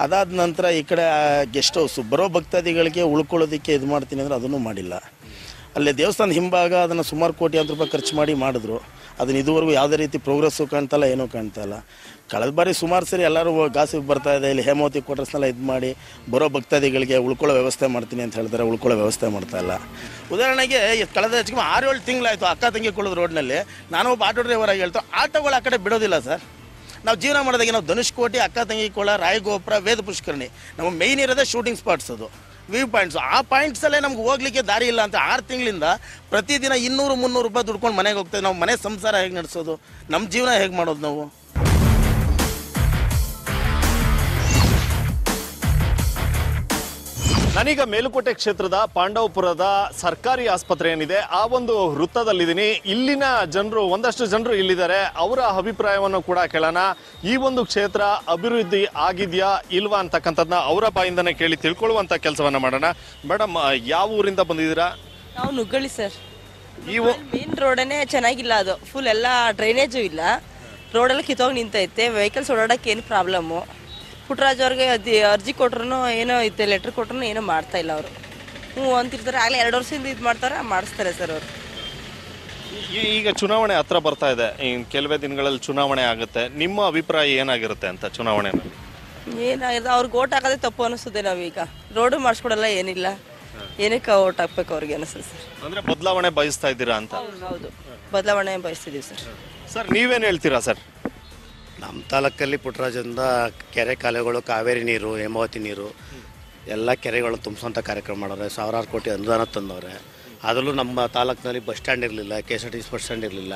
ಅದಾದ ನಂತರ ಈ ಕಡೆ ಗೆಸ್ಟ್ ಹೌಸು, ಬರೋ ಭಕ್ತಾದಿಗಳಿಗೆ ಉಳ್ಕೊಳ್ಳೋದಕ್ಕೆ ಇದು ಮಾಡ್ತೀನಿ ಅಂದರೆ ಅದನ್ನು ಮಾಡಿಲ್ಲ. ಅಲ್ಲೇ ದೇವಸ್ಥಾನದ ಹಿಂಭಾಗ ಅದನ್ನು ಸುಮಾರು ಕೋಟ್ಯಾಂತರ ರೂಪಾಯಿ ಖರ್ಚು ಮಾಡಿ ಮಾಡಿದ್ರು. ಅದನ್ನು ಇದುವರೆಗೂ ಯಾವುದೇ ರೀತಿ ಪ್ರೋಗ್ರೆಸ್ಸು ಕಾಣ್ತಾಯಿಲ್ಲ, ಏನೂ ಕಾಣ್ತಾಯಿಲ್ಲ. ಕಳೆದ ಬಾರಿ ಸುಮಾರು ಸರಿ ಎಲ್ಲರೂ ಗಾಸಿಗೆ ಬರ್ತಾ ಇದೆ. ಇಲ್ಲಿ ಹೇಮಾವತಿ ಕ್ವಾರ್ಟರ್ಸ್ನೆಲ್ಲ ಇದು ಮಾಡಿ ಬರೋ ಭಕ್ತಾದಿಗಳಿಗೆ ಉಳ್ಕೊಳ್ಳೋ ವ್ಯವಸ್ಥೆ ಮಾಡ್ತೀನಿ ಅಂತ ಹೇಳ್ತಾರೆ, ಉಳ್ಕೊಳ್ಳೋ ವ್ಯವಸ್ಥೆ ಮಾಡ್ತಾಯಿಲ್ಲ. ಉದಾಹರಣೆಗೆ ಕಳೆದ ಹೆಚ್ಚಿಗೆ 6-7 ತಿಂಗಳಾಯಿತು ಅಕ್ಕ ತಂಗಿ ಕೊಳ್ಳೋದು ರೋಡ್ನಲ್ಲಿ. ನಾನು ಒಬ್ಬ ಆಟೋ ಡ್ರೈವರಾಗಿ ಹೇಳ್ತಾ ಆಟೋಗಳು ಆ ಕಡೆ ಬಿಡೋದಿಲ್ಲ ಸರ್. ನಾವು ಜೀವನ ಮಾಡೋದಾಗೆ ನಾವು ಧನುಷ್ಕೋಟಿ, ಅಕ್ಕ ತಂಗಿ ಕೊಳ, ರಾಯಗೋಪುರ, ವೇದ ಪುಷ್ಕರಣಿ, ನಮ್ಮ ಮೇಯ್ನ್ ಇರೋದೇ ಶೂಟಿಂಗ್ ಸ್ಪಾಟ್ಸ್, ಅದು ವ್ಯೂ ಪಾಯಿಂಟ್ಸು. ಆ ಪಾಯಿಂಟ್ಸಲ್ಲೇ ನಮ್ಗೆ ಹೋಗ್ಲಿಕ್ಕೆ ದಾರಿ ಇಲ್ಲ ಅಂತ 6 ತಿಂಗಳಿಂದ ಪ್ರತಿದಿನ 200-300 ರೂಪಾಯಿ ದುಡ್ಕೊಂಡು ಮನೆಗೆ ಹೋಗ್ತೇವೆ. ನಾವು ಮನೆ ಸಂಸಾರ ಹೇಗೆ ನಡೆಸೋದು, ನಮ್ಮ ಜೀವನ ಹೇಗೆ ಮಾಡೋದು ನಾವು? ನಾನೀಗ ಮೇಲುಕೋಟೆ ಕ್ಷೇತ್ರದ ಪಾಂಡವಪುರದ ಸರ್ಕಾರಿ ಆಸ್ಪತ್ರೆ ಏನಿದೆ ಆ ಒಂದು ವೃತ್ತದಲ್ಲಿದ್ದೀನಿ. ಇಲ್ಲಿನ ಜನರು, ಒಂದಷ್ಟು ಜನರು ಇಲ್ಲಿದ್ದಾರೆ. ಅವರ ಅಭಿಪ್ರಾಯವನ್ನು ಕೂಡ ಕೇಳೋಣ. ಈ ಒಂದು ಕ್ಷೇತ್ರ ಅಭಿವೃದ್ಧಿ ಆಗಿದೆಯಾ ಇಲ್ವಾ ಅಂತಕ್ಕಂಥದ್ದನ್ನ ಅವರ ಬಾಯಿಂದನೇ ಕೇಳಿ ತಿಳ್ಕೊಳ್ಳುವಂಥ ಕೆಲಸವನ್ನ ಮಾಡೋಣ. ಮೇಡಮ್, ಯಾವ ಊರಿಂದ ಬಂದಿದ್ದೀರಾ? ನಾವು ನುಗ್ಗಳಿ ಸರ್. ಮೇನ್ ರೋಡನೇ ಚೆನ್ನಾಗಿಲ್ಲ, ಅದು ಫುಲ್ ಎಲ್ಲ ಡ್ರೈನೇಜು ಇಲ್ಲ. ರೋಡೆಲ್ಲ ಕಿತ್ತೋಗಿ ನಿಂತೈತೆ. ವೆಹಿಕಲ್ಸ್ ಓಡಾಡೋಕ್ಕೆ ಏನು ಪ್ರಾಬ್ಲಮ್ಮು. ಪುಟ್ಟರಾಜ್ ಅವ್ರಿಗೆ ಅರ್ಜಿ ಕೊಟ್ರು ಏನೋ ಐತೆ, ಲೆಟ್ರ್ ಕೊಟ್ರು ಏನೋ ಮಾಡ್ತಾ ಇಲ್ಲ ಅವರು. ಹ್ಞೂ ಅಂತಿರ್ತಾರೆ. ಆಗಲೇ 2 ವರ್ಷದಿಂದ ಇದು ಮಾಡಿಸ್ತಾರೆ ಸರ್ ಅವರು. ಈಗ ಚುನಾವಣೆ ಹತ್ರ ಬರ್ತಾ ಇದೆ, ಕೆಲವೇ ದಿನಗಳಲ್ಲಿ ಚುನಾವಣೆ ಆಗುತ್ತೆ. ನಿಮ್ಮ ಅಭಿಪ್ರಾಯ ಏನಾಗಿರುತ್ತೆ ಅಂತ ಚುನಾವಣೆ? ಏನಾಗಿದೆ, ಅವ್ರಿಗೆ ಓಟ್ ಹಾಕೋದೇ ತಪ್ಪು ಅನಿಸುತ್ತೆ. ನಾವೀಗ ರೋಡು ಮಾಡಿಸ್ಕೊಡಲ್ಲ, ಏನಿಲ್ಲ, ಏನಕ್ಕೆ ಓಟ್ ಹಾಕ್ಬೇಕು ಅವ್ರಿಗೆ ಅನಿಸ್ತದೆ ಸರ್. ಅಂದರೆ ಬದಲಾವಣೆ ಬಯಸ್ತಾ ಇದ್ದೀರಾ ಅಂತ? ಹೌದು, ಬದಲಾವಣೆ ಬಯಸ್ತಿದ್ದೀವಿ ಸರ್. ಸರ್, ನೀವೇನು ಹೇಳ್ತೀರಾ ಸರ್? ನಮ್ಮ ತಾಲೂಕಲ್ಲಿ ಪುಟ್ಟರಾಜದಿಂದ ಕೆರೆ ಕಾಲುವೆಗಳು, ಕಾವೇರಿ ನೀರು, ಹೇಮಾವತಿ ನೀರು ಎಲ್ಲ ಕೆರೆಗಳನ್ನು ತುಂಬಿಸೋಂಥ ಕಾರ್ಯಕ್ರಮ ಮಾಡೋರೆ. 1000 ಕೋಟಿ ಅನುದಾನ ತಂದವ್ರೆ. ಅದರಲ್ಲೂ ನಮ್ಮ ತಾಲೂಕಿನಲ್ಲಿ ಬಸ್ ಸ್ಟ್ಯಾಂಡ್ ಇರಲಿಲ್ಲ, KSRTC ಬಸ್ ಸ್ಟ್ಯಾಂಡ್ ಇರಲಿಲ್ಲ.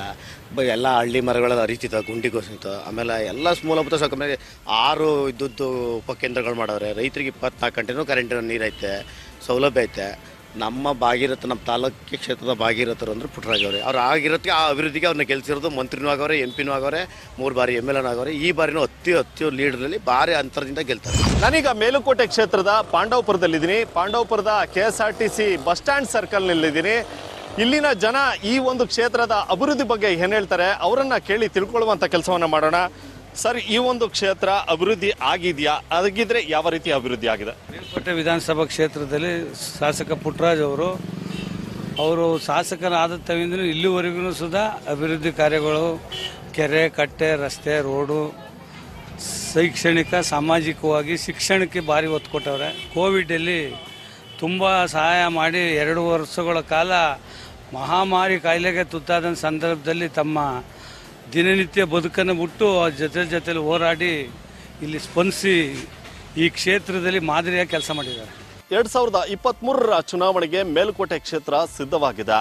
ಎಲ್ಲ ಹಳ್ಳಿ ಮರಗಳೆಲ್ಲ ಹರಿತಿತ್ತು, ಗುಂಡಿಗೋಸಿತ್ತು. ಆಮೇಲೆ ಎಲ್ಲ ಮೂಲಭೂತ ಸೌಕರ್ಯ 6 ವಿದ್ಯುತ್ ಉಪಕೇಂದ್ರಗಳು ಮಾಡವ್ರೆ. ರೈತರಿಗೆ 24 ಗಂಟೆನೂ ಕರೆಂಟಿನ ನೀರೈತೆ, ಸೌಲಭ್ಯ ಐತೆ. ನಮ್ಮ ಭಾಗೀರಥ, ನಮ್ಮ ತಾಲೂಕು ಕ್ಷೇತ್ರದ ಭಾಗೀರಥರು ಅಂದರೆ ಪುಟ್ಟರಾಜ್ ಅವರೇ. ಅವ್ರು ಆಗಿರೋದಕ್ಕೆ ಆ ಅಭಿವೃದ್ಧಿಗೆ ಅವ್ರನ್ನ ಗೆಲ್ಸಿರೋದು. ಮಂತ್ರಿನೂ ಆಗವ್ರೆ, MP ಆಗವ್ರೆ, 3 ಬಾರಿ MLA ಆಗವ್ರೆ. ಈ ಬಾರಿನೂ ಅತಿ ಲೀಡ್ರಲ್ಲಿ ಭಾರಿ ಅಂತರದಿಂದ ಗೆಲ್ತಾರೆ. ನಾನೀಗ ಮೇಲುಕೋಟೆ ಕ್ಷೇತ್ರದ ಪಾಂಡವಪುರದಲ್ಲಿದ್ದೀನಿ. ಪಾಂಡವಪುರದ KSRTC ಬಸ್ ಸ್ಟ್ಯಾಂಡ್ ಸರ್ಕಲ್ನಲ್ಲಿದ್ದೀನಿ. ಇಲ್ಲಿನ ಜನ ಈ ಒಂದು ಕ್ಷೇತ್ರದ ಅಭಿವೃದ್ಧಿ ಬಗ್ಗೆ ಏನು ಹೇಳ್ತಾರೆ ಅವರನ್ನ ಕೇಳಿ ತಿಳ್ಕೊಳ್ಳುವಂಥ ಕೆಲಸವನ್ನು ಮಾಡೋಣ. ಸರ್, ಈ ಒಂದು ಕ್ಷೇತ್ರ ಅಭಿವೃದ್ಧಿ ಆಗಿದೆಯಾ? ಆಗಿದ್ರೆ ಯಾವ ರೀತಿ ಅಭಿವೃದ್ಧಿ ಆಗಿದೆ? ಮೇಲುಕೋಟೆ ವಿಧಾನಸಭಾ ಕ್ಷೇತ್ರದಲ್ಲಿ ಶಾಸಕ ಪುಟ್ಟರಾಜ್ ಅವರು ಶಾಸಕರಾದ ತವಿಂದಲೂ ಇಲ್ಲಿವರೆಗೂ ಸುಧಾ ಅಭಿವೃದ್ಧಿ ಕಾರ್ಯಗಳು, ಕೆರೆ ಕಟ್ಟೆ, ರಸ್ತೆ, ರೋಡು, ಶೈಕ್ಷಣಿಕ, ಸಾಮಾಜಿಕವಾಗಿ ಶಿಕ್ಷಣಕ್ಕೆ ಭಾರಿ ಒತ್ತು ಕೊಟ್ಟವ್ರೆ. ಕೋವಿಡಲ್ಲಿ ತುಂಬ ಸಹಾಯ ಮಾಡಿ 2 ವರ್ಷಗಳ ಕಾಲ ಮಹಾಮಾರಿ ಕಾಯಿಲೆಗೆ ತುತ್ತಾದ ಸಂದರ್ಭದಲ್ಲಿ ತಮ್ಮ ದಿನನಿತ್ಯ ಬದುಕನ್ನು ಬಿಟ್ಟು ಜೊತೆಲಿ ಹೋರಾಡಿ ಇಲ್ಲಿ ಸ್ಪಂದಿಸಿ ಈ ಕ್ಷೇತ್ರದಲ್ಲಿ ಮಾದರಿಯಾಗಿ ಕೆಲಸ ಮಾಡಿದ್ದಾರೆ. 2023ರ ಚುನಾವಣೆಗೆ ಮೇಲುಕೋಟೆ ಕ್ಷೇತ್ರ ಸಿದ್ಧವಾಗಿದೆ.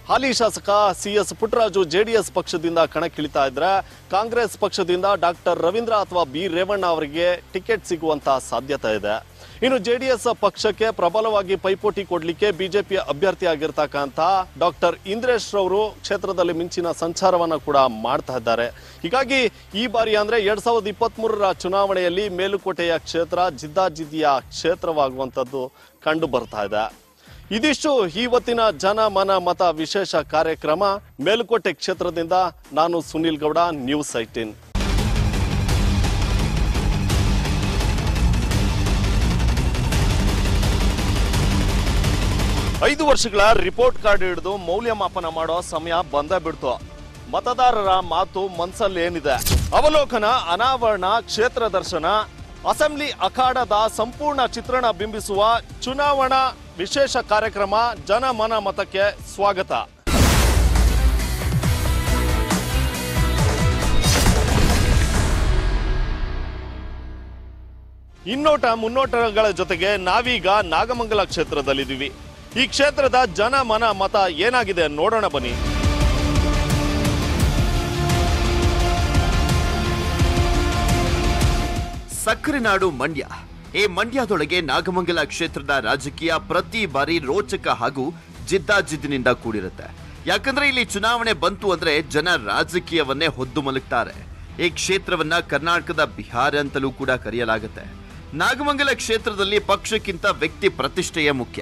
ಹಾಲಿ ಶಾಸಕ CS ಪುಟ್ಟರಾಜು JDS ಪಕ್ಷದಿಂದ ಕಣಕ್ಕಿಳಿತಾ ಇದ್ರೆ, ಕಾಂಗ್ರೆಸ್ ಪಕ್ಷದಿಂದ ಡಾಕ್ಟರ್ ರವೀಂದ್ರ ಅಥವಾ B ರೇವಣ್ಣ ಅವರಿಗೆ ಟಿಕೆಟ್ ಸಿಗುವಂತ ಸಾಧ್ಯತೆ ಇದೆ. ಇನ್ನು JDS ಪಕ್ಷಕ್ಕೆ ಪ್ರಬಲವಾಗಿ ಪೈಪೋಟಿ ಕೊಡಲಿಕ್ಕೆ BJP ಅಭ್ಯರ್ಥಿಯಾಗಿರ್ತಕ್ಕಂಥ ಡಾಕ್ಟರ್ ಇಂದ್ರೇಶ್ ರವರು ಕ್ಷೇತ್ರದಲ್ಲಿ ಮಿಂಚಿನ ಸಂಚಾರವನ್ನು ಕೂಡ ಮಾಡ್ತಾ ಇದ್ದಾರೆ. ಹೀಗಾಗಿ ಈ ಬಾರಿ ಅಂದ್ರೆ 2023ರ ಚುನಾವಣೆಯಲ್ಲಿ ಮೇಲುಕೋಟೆಯ ಕ್ಷೇತ್ರ ಜಿದ್ದಾಜಿದ್ದಿಯ ಕ್ಷೇತ್ರವಾಗುವಂಥದ್ದು ಕಂಡು ಬರ್ತಾ ಇದೆ. ಇದಿಷ್ಟು ಇವತ್ತಿನ ಜನ ಮನ ಮತ ವಿಶೇಷ ಕಾರ್ಯಕ್ರಮ. ಮೇಲುಕೋಟೆ ಕ್ಷೇತ್ರದಿಂದ ನಾನು ಸುನಿಲ್ ಗೌಡ, ನ್ಯೂಸ್ 18. 5 ವರ್ಷಗಳ ರಿಪೋರ್ಟ್ ಕಾರ್ಡ್ ಹಿಡಿದು ಮೌಲ್ಯಮಾಪನ ಮಾಡೋ ಸಮಯ ಬಂದ ಬಿಡ್ತು. ಮತದಾರರ ಮಾತು ಮನಸ್ಸಲ್ಲಿ ಏನಿದೆ, ಅವಲೋಕನ, ಅನಾವರಣ, ಕ್ಷೇತ್ರ ದರ್ಶನ, ಅಸೆಂಬ್ಲಿ ಅಖಾಡದ ಸಂಪೂರ್ಣ ಚಿತ್ರಣ ಬಿಂಬಿಸುವ ಚುನಾವಣಾ ವಿಶೇಷ ಕಾರ್ಯಕ್ರಮ ಜನಮನ ಮತಕ್ಕೆ ಸ್ವಾಗತ. ಇನ್ನೋಟ ಮುನ್ನೋಟಗಳ ಜೊತೆಗೆ ನಾವೀಗ ನಾಗಮಂಗಲ ಕ್ಷೇತ್ರದಲ್ಲಿದ್ದೀವಿ. ಈ ಕ್ಷೇತ್ರದ ಜನಮನ ಮತ ಏನಾಗಿದೆ ನೋಡೋಣ ಬನ್ನಿ. ಸಕ್ಕರೆ ನಾಡು ಮಂಡ್ಯ. ಈ ಮಂಡ್ಯದೊಳಗೆ ನಾಗಮಂಗಲ ಕ್ಷೇತ್ರದ ರಾಜಕೀಯ ಪ್ರತಿ ಬಾರಿ ರೋಚಕ ಹಾಗೂ ಜಿದ್ದಾಜಿದ್ದಿನಿಂದ ಕೂಡಿರುತ್ತೆ. ಯಾಕಂದ್ರೆ ಇಲ್ಲಿ ಚುನಾವಣೆ ಬಂತು ಅಂದ್ರೆ ಜನ ರಾಜಕೀಯವನ್ನೇ ಹೊದ್ದು ಮಲಗ್ತಾರೆ. ಈ ಕ್ಷೇತ್ರವನ್ನ ಕರ್ನಾಟಕದ ಬಿಹಾರ ಅಂತಲೂ ಕೂಡ ಕರೆಯಲಾಗುತ್ತೆ. ನಾಗಮಂಗಲ ಕ್ಷೇತ್ರದಲ್ಲಿ ಪಕ್ಷಕ್ಕಿಂತ ವ್ಯಕ್ತಿ ಪ್ರತಿಷ್ಠೆಯೇ ಮುಖ್ಯ.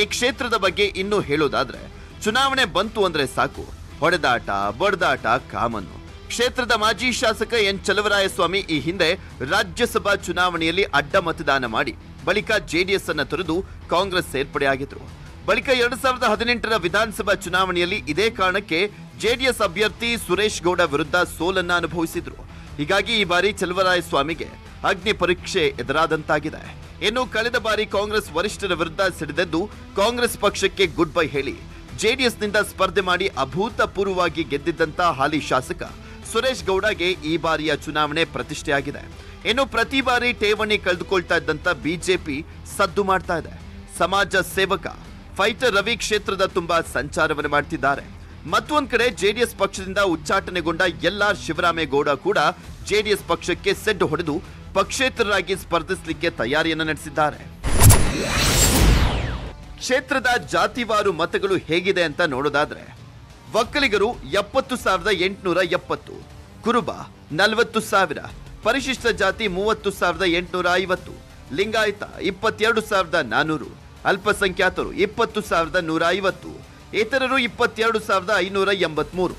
ಈ ಕ್ಷೇತ್ರದ ಬಗ್ಗೆ ಇನ್ನೂ ಹೇಳೋದಾದ್ರೆ, ಚುನಾವಣೆ ಬಂತು ಅಂದ್ರೆ ಸಾಕು, ಹೊಡೆದಾಟ ಬಡದಾಟ ಕಾಮನ್ನು. ಕ್ಷೇತ್ರದ ಮಾಜಿ ಶಾಸಕ ಎನ್ ಚಲವರಾಯಸ್ವಾಮಿ ಈ ಹಿಂದೆ ರಾಜ್ಯಸಭಾ ಚುನಾವಣೆಯಲ್ಲಿ ಅಡ್ಡ ಮತದಾನ ಮಾಡಿ ಬಳಿಕ ಜೆಡಿಎಸ್ ಅನ್ನು ತೊರೆದು ಕಾಂಗ್ರೆಸ್ ಸೇರ್ಪಡೆಯಾಗಿದ್ರು. ಬಳಿಕ 2018ರ ವಿಧಾನಸಭಾ ಚುನಾವಣೆಯಲ್ಲಿ ಇದೇ ಕಾರಣಕ್ಕೆ ಜೆಡಿಎಸ್ ಅಭ್ಯರ್ಥಿ ಸುರೇಶ್ ಗೌಡ ವಿರುದ್ಧ ಸೋಲನ್ನ ಅನುಭವಿಸಿದ್ರು. ಹೀಗಾಗಿ ಈ ಬಾರಿ ಚಲವರಾಯಸ್ವಾಮಿಗೆ ಅಗ್ನಿ ಪರೀಕ್ಷೆ ಎದುರಾದಂತಾಗಿದೆ. ಇನ್ನು ಕಳೆದ ಬಾರಿ ಕಾಂಗ್ರೆಸ್ ವರಿಷ್ಠರ ವಿರುದ್ಧ ಸಿಡಿದೆದ್ದು ಕಾಂಗ್ರೆಸ್ ಪಕ್ಷಕ್ಕೆ ಗುಡ್ ಬೈ ಹೇಳಿ ಜೆಡಿಎಸ್ನಿಂದ ಸ್ಪರ್ಧೆ ಮಾಡಿ ಅಭೂತಪೂರ್ವವಾಗಿ ಗೆದ್ದಿದ್ದಂತ ಹಾಲಿ ಶಾಸಕ ಸುರೇಶ್ ಗೌಡಗೆ ಈ ಬಾರಿಯ ಚುನಾವಣೆ ಪ್ರತಿಷ್ಠೆಯಾಗಿದೆ. ಇನ್ನು ಪ್ರತಿ ಬಾರಿ ಠೇವಣಿ ಕಳೆದುಕೊಳ್ತಾ ಇದ್ದಂತ ಬಿಜೆಪಿ ಸದ್ದು ಮಾಡ್ತಾ ಇದೆ. ಸಮಾಜ ಸೇವಕ ಫೈಟರ್ ರವಿ ಕ್ಷೇತ್ರದ ತುಂಬಾ ಸಂಚಾರವನ್ನು ಮಾಡ್ತಿದ್ದಾರೆ. ಮತ್ತೊಂದು ಕಡೆ ಜೆಡಿಎಸ್ ಪಕ್ಷದಿಂದ ಉಚ್ಚಾಟನೆಗೊಂಡ ಎಲ್ಆರ್ ಶಿವರಾಮೇಗೌಡ ಕೂಡ ಜೆಡಿಎಸ್ ಪಕ್ಷಕ್ಕೆ ಸೆಡ್ಡು ಹೊಡೆದು ಪಕ್ಷೇತರರಾಗಿ ಸ್ಪರ್ಧಿಸಲಿಕ್ಕೆ ತಯಾರಿಯನ್ನು ನಡೆಸಿದ್ದಾರೆ. ಕ್ಷೇತ್ರದ ಜಾತಿವಾರು ಮತಗಳು ಹೇಗಿದೆ ಅಂತ ನೋಡೋದಾದ್ರೆ, ಒಕ್ಕಲಿಗರು 70,870, ಕುರುಬ 40,000, ಪರಿಶಿಷ್ಟ ಜಾತಿ 30,850, ಲಿಂಗಾಯತ 22,400, ಅಲ್ಪಸಂಖ್ಯಾತರು 20,150, ಇತರರು 22,583.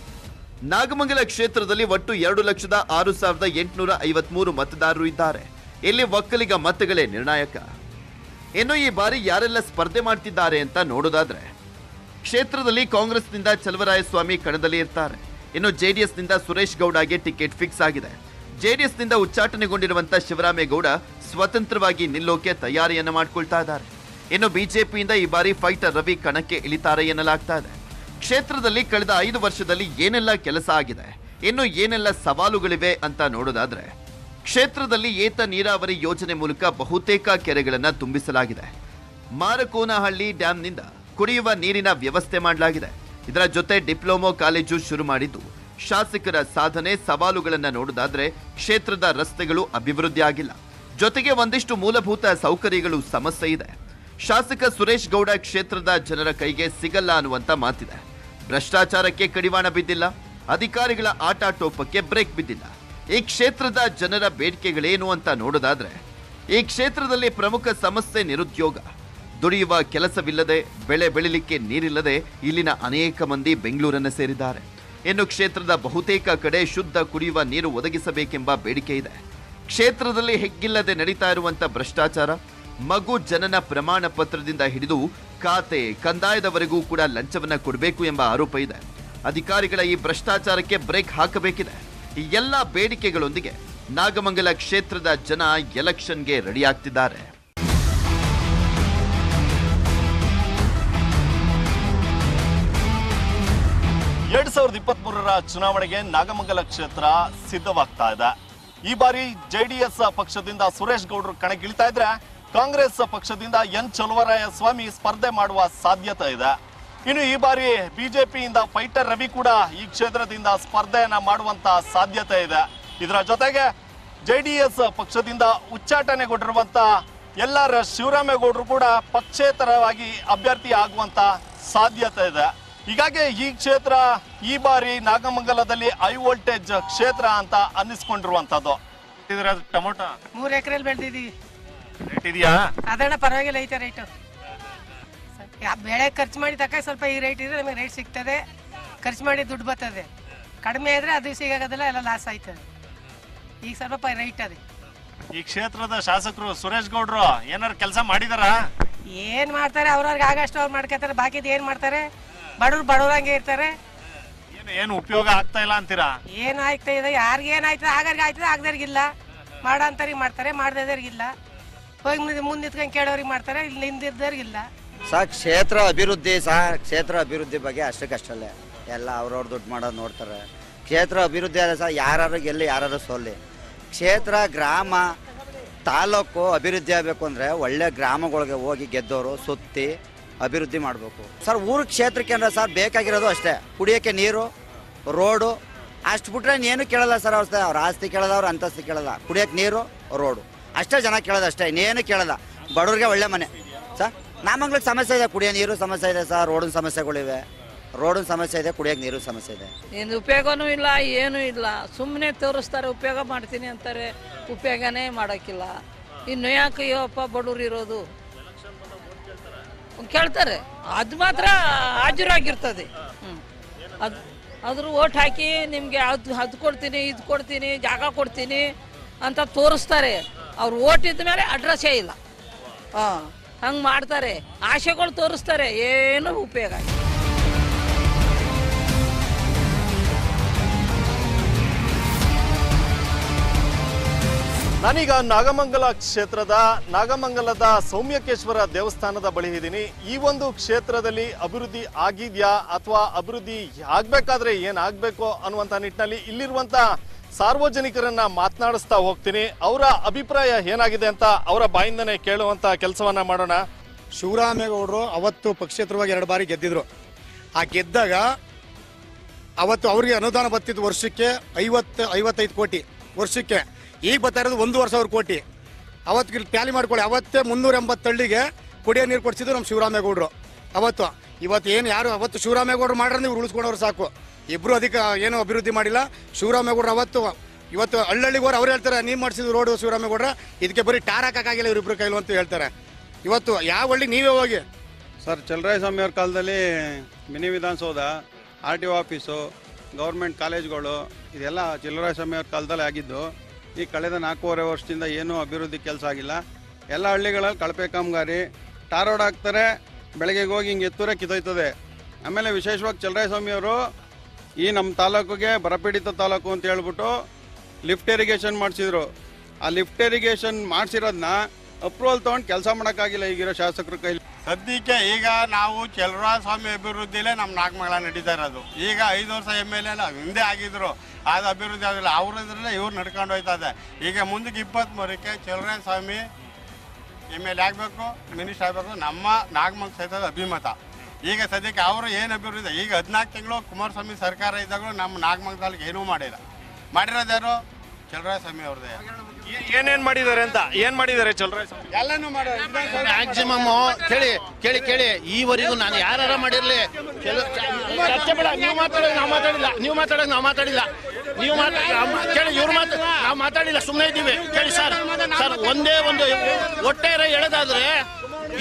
ನಾಗಮಂಗಲ ಕ್ಷೇತ್ರದಲ್ಲಿ ಒಟ್ಟು 2,06,853 ಮತದಾರರು ಇದ್ದಾರೆ. ಇಲ್ಲಿ ಒಕ್ಕಲಿಗ ಮತಗಳೇ ನಿರ್ಣಾಯಕ. ಇನ್ನು ಈ ಬಾರಿ ಯಾರೆಲ್ಲ ಸ್ಪರ್ಧೆ ಮಾಡ್ತಿದ್ದಾರೆ ಅಂತ ನೋಡೋದಾದ್ರೆ, ಕ್ಷೇತ್ರದಲ್ಲಿ ಕಾಂಗ್ರೆಸ್ನಿಂದ ಚಲವರಾಯಸ್ವಾಮಿ ಕಣದಲ್ಲಿ ಇರ್ತಾರೆ. ಇನ್ನು ಜೆಡಿಎಸ್ನಿಂದ ಸುರೇಶ್ ಗೌಡಗೆ ಟಿಕೆಟ್ ಫಿಕ್ಸ್ ಆಗಿದೆ. ಜೆಡಿಎಸ್ನಿಂದ ಉಚ್ಚಾಟನೆಗೊಂಡಿರುವಂತಹ ಶಿವರಾಮೇಗೌಡ ಸ್ವತಂತ್ರವಾಗಿ ನಿಲ್ಲೋಕೆ ತಯಾರಿಯನ್ನು ಮಾಡಿಕೊಳ್ತಾ ಇದ್ದಾರೆ. ಇನ್ನು ಬಿಜೆಪಿಯಿಂದ ಈ ಬಾರಿ ಫೈಟರ್ ರವಿ ಕಣಕ್ಕೆ ಇಳಿತಾರೆ ಎನ್ನಲಾಗ್ತಾ ಇದೆ. ಕ್ಷೇತ್ರದಲ್ಲಿ ಕಳೆದ 5 ವರ್ಷದಲ್ಲಿ ಏನೆಲ್ಲ ಕೆಲಸ ಆಗಿದೆ, ಇನ್ನು ಏನೆಲ್ಲ ಸವಾಲುಗಳಿವೆ ಅಂತ ನೋಡೋದಾದ್ರೆ, ಕ್ಷೇತ್ರದಲ್ಲಿ ಏತ ನೀರಾವರಿ ಯೋಜನೆ ಮೂಲಕ ಬಹುತೇಕ ಕೆರೆಗಳನ್ನು ತುಂಬಿಸಲಾಗಿದೆ. ಮಾರಕೋನಹಳ್ಳಿ ಡ್ಯಾಂನಿಂದ ಕುಡಿಯುವ ನೀರಿನ ವ್ಯವಸ್ಥೆ ಮಾಡಲಾಗಿದೆ. ಇದರ ಜೊತೆ ಡಿಪ್ಲೊಮೊ ಕಾಲೇಜು ಶುರು ಮಾಡಿದ್ದು, ಶಾಸಕರ ಸಾಧನೆ ಸವಾಲುಗಳನ್ನು ನೋಡೋದಾದ್ರೆ ಕ್ಷೇತ್ರದ ರಸ್ತೆಗಳು ಅಭಿವೃದ್ಧಿ ಆಗಿಲ್ಲ. ಜೊತೆಗೆ ಒಂದಿಷ್ಟು ಮೂಲಭೂತ ಸೌಕರ್ಯಗಳು ಸಮಸ್ಯೆ ಇದೆ. ಶಾಸಕ ಸುರೇಶ್ ಗೌಡ ಕ್ಷೇತ್ರದ ಜನರ ಕೈಗೆ ಸಿಗಲ್ಲ ಅನ್ನುವಂತ ಮಾತಿದೆ. ಭ್ರಷ್ಟಾಚಾರಕ್ಕೆ ಕಡಿವಾಣ ಬಿದ್ದಿಲ್ಲ, ಅಧಿಕಾರಿಗಳ ಆಟಾಟೋಪಕ್ಕೆ ಬ್ರೇಕ್ ಬಿದ್ದಿಲ್ಲ. ಈ ಕ್ಷೇತ್ರದ ಜನರ ಬೇಡಿಕೆಗಳೇನು ಅಂತ ನೋಡೋದಾದ್ರೆ, ಈ ಕ್ಷೇತ್ರದಲ್ಲಿ ಪ್ರಮುಖ ಸಮಸ್ಯೆ ನಿರುದ್ಯೋಗ. ದುಡಿಯುವ ಕೆಲಸವಿಲ್ಲದೆ, ಬೆಳೆ ಬೆಳಿಲಿಕ್ಕೆ ನೀರಿಲ್ಲದೆ ಇಲ್ಲಿನ ಅನೇಕ ಮಂದಿ ಬೆಂಗಳೂರನ್ನು ಸೇರಿದ್ದಾರೆ. ಇನ್ನು ಕ್ಷೇತ್ರದ ಬಹುತೇಕ ಕಡೆ ಶುದ್ಧ ಕುಡಿಯುವ ನೀರು ಒದಗಿಸಬೇಕೆಂಬ ಬೇಡಿಕೆ ಇದೆ. ಕ್ಷೇತ್ರದಲ್ಲಿ ಹೆಗ್ಗಿಲ್ಲದೆ ನಡೀತಾ ಇರುವಂತ ಭ್ರಷ್ಟಾಚಾರ, ಮಗು ಜನನ ಪ್ರಮಾಣ ಪತ್ರದಿಂದ ಹಿಡಿದು ಖಾತೆ ಕಂದಾಯದವರೆಗೂ ಕೂಡ ಲಂಚವನ್ನ ಕೊಡಬೇಕು ಎಂಬ ಆರೋಪ ಇದೆ. ಅಧಿಕಾರಿಗಳ ಈ ಭ್ರಷ್ಟಾಚಾರಕ್ಕೆ ಬ್ರೇಕ್ ಹಾಕಬೇಕಿದೆ. ಈ ಎಲ್ಲ ಬೇಡಿಕೆಗಳೊಂದಿಗೆ ನಾಗಮಂಗಲ ಕ್ಷೇತ್ರದ ಜನ ಎಲೆಕ್ಷನ್ಗೆ ರೆಡಿ ಆಗ್ತಿದ್ದಾರೆ. ಎರಡ್ 2023ರ ಚುನಾವಣೆಗೆ ನಾಗಮಂಗಲ ಕ್ಷೇತ್ರ ಸಿದ್ಧವಾಗ್ತಾ ಇದೆ. ಈ ಬಾರಿ ಜೆಡಿಎಸ್ ಪಕ್ಷದಿಂದ ಸುರೇಶ್ ಗೌಡರು ಕಣಕ್ಕಿಳಿತಾ ಇದ್ರೆ, ಕಾಂಗ್ರೆಸ್ ಪಕ್ಷದಿಂದ ಎನ್ ಚಲವರಾಯಸ್ವಾಮಿ ಸ್ಪರ್ಧೆ ಮಾಡುವ ಸಾಧ್ಯತೆ ಇದೆ. ಇನ್ನು ಈ ಬಾರಿ ಬಿಜೆಪಿಯಿಂದ ಫೈಟರ್ ರವಿ ಕೂಡ ಈ ಕ್ಷೇತ್ರದಿಂದ ಸ್ಪರ್ಧೆಯನ್ನ ಮಾಡುವಂತ ಸಾಧ್ಯತೆ ಇದೆ. ಇದರ ಜೊತೆಗೆ ಜೆಡಿಎಸ್ ಪಕ್ಷದಿಂದ ಉಚ್ಚಾಟನೆಗೊಂಡಿರುವಂತ ಎಲ್ಆರ್ ಶಿವರಾಮೇಗೌಡರು ಕೂಡ ಪಕ್ಷೇತರವಾಗಿ ಅಭ್ಯರ್ಥಿ ಆಗುವಂತ ಸಾಧ್ಯತೆ ಇದೆ. ಹೀಗಾಗಿ ಈ ಕ್ಷೇತ್ರ ಈ ಬಾರಿ ನಾಗಮಂಗಲದಲ್ಲಿ ಹೈ ವೋಲ್ಟೇಜ್ ಕ್ಷೇತ್ರ ಅಂತ ಅನ್ನಿಸ್ಕೊಂಡಿರುವಂತದ್ದು. ಟೊಮೊಟೊ 3 ಎಕರೆಯಲ್ಲಿ ಬೆಳೆದಿದ್ದೀವಿ. ರೇಟ್ ಇದೆಯಾ? ಅದನ್ನ ಪರವಾಗಿಲ್ಲ, ಐತೆ ರೇಟು. ಬೆಳೆ ಖರ್ಚು ಮಾಡಿ ತಕ್ಕ ಸ್ವಲ್ಪ ಈ ರೇಟ್ ಇದ್ರೆ ನಮಗೆ ರೇಟ್ ಸಿಗ್ತದೆ, ಖರ್ಚು ಮಾಡಿ ದುಡ್ಡು ಬರ್ತದೆ. ಕಡಿಮೆ ಇದ್ರೆ ಅದು ಸಿಗೋದಿಲ್ಲ, ಎಲ್ಲ ಲಾಸ್ ಆಯ್ತದೆ. ಈಗ ಸ್ವಲ್ಪ ರೈಟ್ ಅದೇ. ಈ ಕ್ಷೇತ್ರದ ಶಾಸಕರು ಸುರೇಶ್ ಗೌಡ್ರು ಏನಾರು ಕೆಲಸ ಮಾಡಿದಾರ? ಏನು ಮಾಡ್ತಾರೆ ಅವ್ರವ್ರಿಗೆ ಆಗಷ್ಟು ಅವ್ರು ಮಾಡ್ಕೊತಾರೆ, ಬಾಕಿದು ಏನು ಮಾಡ್ತಾರೆ? ಬಡವ್ರಂಗೆ ಇರ್ತಾರೆ. ಏನು ಉಪಯೋಗ ಆಗ್ತಾ ಇಲ್ಲ ಅಂತೀರಾ? ಏನು ಆಗ್ತಾ ಇದೆ, ಯಾರಿಗೆ ಏನಾಯ್ತದೆ ಆಗರಿಗೆ ಆಯ್ತದೆ, ಆಗದವ್ರಿಗಿಲ್ಲ. ಮಾಡೋ ಅಂಥವ್ರಿಗೆ ಮಾಡ್ತಾರೆ, ಮಾಡ್ದವ್ರಿಗಿಲ್ಲ. ಹೋಗಿ ಮುಂದೆ ನಿಂತ್ಕೊಂಡು ಕೇಳೋರಿಗೆ ಮಾಡ್ತಾರೆ, ಇಲ್ಲಿ ಹಿಂದಿದ್ದವ್ರಿಗಿಲ್ಲ. ಕ್ಷೇತ್ರ ಅಭಿವೃದ್ಧಿ ಬಗ್ಗೆ ಅಷ್ಟಕ್ಕಷ್ಟಲ್ಲೇ ಎಲ್ಲ ಅವ್ರವ್ರ ದುಡ್ಡು ಮಾಡೋದು ನೋಡ್ತಾರೆ. ಕ್ಷೇತ್ರ ಅಭಿವೃದ್ಧಿ ಆದರೆ ಸಹ ಯಾರು ಗೆಲ್ಲಿ ಯಾರು ಸೋಲ್ಲಿ. ಕ್ಷೇತ್ರ ಗ್ರಾಮ ತಾಲೂಕು ಅಭಿವೃದ್ಧಿ ಆಗಬೇಕು ಅಂದರೆ ಒಳ್ಳೆ ಗ್ರಾಮಗಳಿಗೆ ಹೋಗಿ ಗೆದ್ದವರು ಸುತ್ತಿ ಅಭಿವೃದ್ಧಿ ಮಾಡಬೇಕು ಸರ್. ಊರು ಕ್ಷೇತ್ರಕ್ಕೆ ಅಂದ್ರೆ ಸರ್ ಬೇಕಾಗಿರೋದು ಅಷ್ಟೇ, ಕುಡಿಯೋಕ್ಕೆ ನೀರು, ರೋಡು, ಅಷ್ಟು ಬಿಟ್ರೆ ಏನು ಕೇಳಲ್ಲ ಸರ್. ಅವ್ರ ಆಸ್ತಿ ಕೇಳಲ್ಲ, ಅವ್ರ ಅಂತಸ್ತಿ ಕೇಳಲ್ಲ, ಕುಡಿಯೋಕ್ಕೆ ನೀರು, ರೋಡು ಅಷ್ಟೇ ಜನ ಕೇಳೋದು ಅಷ್ಟೇ, ಇನ್ನೇನು ಕೇಳಲ್ಲ. ಬಡವ್ರಿಗೆ ಒಳ್ಳೆ ಮನೆ ಸರ್. ನಾಮಂಗ್ಲಕ್ಕೆ ಸಮಸ್ಯೆ ಇದೆ, ಕುಡಿಯೋ ನೀರು ಸಮಸ್ಯೆ ಇದೆ ಸರ್, ರೋಡಿನ ಸಮಸ್ಯೆಗಳಿವೆ, ರೋಡಿನ ಸಮಸ್ಯೆ ಇದೆ, ಕುಡಿಯೋಕ್ಕೆ ನೀರು ಸಮಸ್ಯೆ ಇದೆ. ಏನು ಉಪಯೋಗನೂ ಇಲ್ಲ, ಏನೂ ಇಲ್ಲ. ಸುಮ್ಮನೆ ತೋರಿಸ್ತಾರೆ, ಉಪಯೋಗ ಮಾಡ್ತೀನಿ ಅಂತಾರೆ, ಉಪಯೋಗನೇ ಮಾಡೋಕ್ಕಿಲ್ಲ. ಇನ್ನು ಯಾಕೆ ಇವಪ್ಪ ಬಡವ್ರು ಇರೋದು ಕೇಳ್ತಾರೆ, ಅದು ಮಾತ್ರ ಹಾಜರಾಗಿರ್ತದೆ. ಅದ್ರ ಓಟ್ ಹಾಕಿ ನಿಮಗೆ ಅದು ಕೊಡ್ತೀನಿ, ಇದು ಕೊಡ್ತೀನಿ, ಜಾಗ ಕೊಡ್ತೀನಿ ಅಂತ ತೋರಿಸ್ತಾರೆ. ಅವ್ರು ಓಟ್ ಇದ್ದ ಮೇಲೆ ಅಡ್ರೆಸ್ಸೇ ಇಲ್ಲ. ಹಂಗೆ ಮಾಡ್ತಾರೆ, ಆಶೆಗಳು ತೋರಿಸ್ತಾರೆ, ಏನೂ ಉಪಯೋಗ ಇಲ್ಲ. ನಾನೀಗ ನಾಗಮಂಗಲ ಕ್ಷೇತ್ರದ ನಾಗಮಂಗಲದ ಸೌಮ್ಯಕೇಶ್ವರ ದೇವಸ್ಥಾನದ ಬಳಿ ಇದ್ದೀನಿ. ಈ ಒಂದು ಕ್ಷೇತ್ರದಲ್ಲಿ ಅಭಿವೃದ್ಧಿ ಆಗಿದ್ಯಾ ಅಥವಾ ಅಭಿವೃದ್ಧಿ ಆಗ್ಬೇಕಾದ್ರೆ ಏನಾಗಬೇಕು ಅನ್ನುವಂಥ ನಿಟ್ಟಿನಲ್ಲಿ ಇಲ್ಲಿರುವಂಥ ಸಾರ್ವಜನಿಕರನ್ನ ಮಾತನಾಡಿಸ್ತಾ ಹೋಗ್ತೀನಿ. ಅವರ ಅಭಿಪ್ರಾಯ ಏನಾಗಿದೆ ಅಂತ ಅವರ ಬಾಯಿಂದನೇ ಕೇಳುವಂಥ ಕೆಲಸವನ್ನ ಮಾಡೋಣ. ಶಿವರಾಮೇಗೌಡರು ಅವತ್ತು ಪಕ್ಷೇತರವಾಗಿ 2 ಬಾರಿ ಗೆದ್ದಿದ್ರು. ಆ ಗೆದ್ದಾಗ ಅವತ್ತು ಅವರಿಗೆ ಅನುದಾನ ಬರ್ತಿದ್ದು ವರ್ಷಕ್ಕೆ 55 ಕೋಟಿ ವರ್ಷಕ್ಕೆ. ಈಗ ಬರ್ತಾ ಇರೋದು 1,50,000 ಕೋಟಿ. ಅವತ್ತು ಟ್ಯಾಲಿ ಮಾಡ್ಕೊಳ್ಳಿ, ಅವತ್ತೇ 380 ಹಳ್ಳಿಗೆ ಕುಡಿಯೋ ನೀರು ಕೊಡಿಸಿದ್ರು ನಮ್ಮ ಶಿವರಾಮೇಗೌಡರು ಅವತ್ತು. ಇವತ್ತು ಏನು ಯಾರು ಅವತ್ತು ಶಿವರಾಮೇಗೌಡರು ಮಾಡ್ರೆ ನೀವು ಉಳಿಸ್ಕೊಂಡವ್ರು ಸಾಕು. ಇಬ್ಬರು ಅದಕ್ಕೆ ಏನು ಅಭಿವೃದ್ಧಿ ಮಾಡಿಲ್ಲ. ಶಿವರಾಮೇಗೌಡರು ಇವತ್ತು ಹಳ್ಳಿಗೆ ಅವ್ರು ಹೇಳ್ತಾರೆ, ನೀವು ಮಾಡಿಸಿದ್ರು ರೋಡು ಶಿವರಾಮೇಗೌಡ್ರ, ಇದಕ್ಕೆ ಬರೀ ಟಾರ್ ಹಾಕೋಕ್ಕಾಗಿಲ್ಲ ಇವರಿಬ್ಬರು ಕೈಲು ಅಂತ ಹೇಳ್ತಾರೆ. ಇವತ್ತು ಯಾವ ಹಳ್ಳಿ ನೀವೇ ಹೋಗಿ ಸರ್, ಚಲರಾಯಸ್ವಾಮಿ ಅವ್ರ ಕಾಲದಲ್ಲಿ mini Vidhana Soudha, RTO office, government ಕಾಲೇಜ್ಗಳು ಇದೆಲ್ಲ ಚಲರಾಯಸ್ವಾಮಿ ಅವ್ರ ಕಾಲದಲ್ಲಿ ಆಗಿದ್ದು. ಈ ಕಳೆದ 4.5 ವರ್ಷದಿಂದ ಏನೂ ಅಭಿವೃದ್ಧಿ ಕೆಲಸ ಆಗಿಲ್ಲ. ಎಲ್ಲ ಹಳ್ಳಿಗಳಲ್ಲಿ ಕಳಪೆ ಕಾಮಗಾರಿ, ಟಾರ್ ರೋಡ್ ಹಾಕ್ತಾರೆ, ಬೆಳಗ್ಗೆ ಹೋಗಿ ಹಿಂಗೆ ಎತ್ತೂರೆ ಕಿತ್ತೋಯ್ತದೆ. ಆಮೇಲೆ ವಿಶೇಷವಾಗಿ ಚಲರಾಯಸ್ವಾಮಿಯವರು ಈ ನಮ್ಮ ತಾಲೂಕಿಗೆ ಬರಪೀಡಿತ ತಾಲೂಕು ಅಂತ ಹೇಳ್ಬಿಟ್ಟು ಲಿಫ್ಟ್ ಇರಿಗೇಷನ್ ಮಾಡಿಸಿದ್ರು. ಆ ಲಿಫ್ಟ್ ಇರಿಗೇಷನ್ ಮಾಡಿಸಿರೋದನ್ನ ಅಪ್ರೂವಲ್ ತೊಗೊಂಡು ಕೆಲಸ ಮಾಡೋಕ್ಕಾಗಿಲ್ಲ ಈಗಿರೋ ಶಾಸಕರ ಕೈಲಿ. ಸದ್ಯಕ್ಕೆ ಈಗ ನಾವು ಚಲರಾಯಸ್ವಾಮಿ ಅಭಿವೃದ್ಧಿಲೇ ನಮ್ಮ ನಾಗಮಂಗಲ ನಡೀತಾ ಇರೋದು. ಈಗ 5 ವರ್ಷ MLA ಹಿಂದೆ ಆಗಿದ್ರು, ಅದು ಅಭಿವೃದ್ಧಿ ಆಗಿಲ್ಲ. ಅವ್ರದ್ರಲ್ಲೇ ಇವ್ರು ನಡ್ಕೊಂಡು ಹೋಯ್ತಾ ಇದೆ. ಈಗ ಮುಂದಕ್ಕೆ 23ಕ್ಕೆ ಚಲರಾಯಸ್ವಾಮಿ MLA ಆಗಬೇಕು, ಮಿನಿಸ್ಟರ್ ಆಗಬೇಕು, ನಮ್ಮ ನಾಗಮಂಗಲ ಕ್ಷೇತ್ರದ ಅಭಿಮತ. ಈಗ ಸದ್ಯಕ್ಕೆ ಅವರು ಏನು ಅಭಿವೃದ್ಧಿ, ಈಗ 14 ತಿಂಗಳು ಕುಮಾರಸ್ವಾಮಿ ಸರ್ಕಾರ ಇದ್ದಾಗಲೂ ನಮ್ಮ ನಾಗಮಂಗಲಕ್ಕೆ ಏನೂ ಮಾಡಿರೋದ್ಯಾರು ಚಲರಾಯಸ್ವಾಮಿ ಅವ್ರದ್ದೇ. ಏನೇನ್ ಮಾಡಿದ್ದಾರೆ ಅಂತ ಏನ್ ಮಾಡಿದ್ದಾರೆ ಚಲರಾಯಸ್ವಾಮಿ? ಎಲ್ಲನೂ ಮ್ಯಾಕ್ಸಿಮಮ್ ಕೇಳಿ ಈವರೆಗೂ ನಾನು ಯಾರು ಮಾಡಿರ್ಲಿ ಚರ್ಚೆ ಬೇಡ. ನೀವು ಮಾತಾಡೋದು ನಾವು ಮಾತಾಡಿಲ್ಲ. ನೀವು ಕೇಳಿ, ಇವ್ರು ನಾವು ಮಾತಾಡಿಲ್ಲ, ಸುಮ್ಮನೆ ಇದ್ದೀವಿ. ಕೇಳಿ ಸರ್, ಒಂದೇ ಒಂದು ಒಟ್ಟಾರೆ ಹೇಳೋದಾದ್ರೆ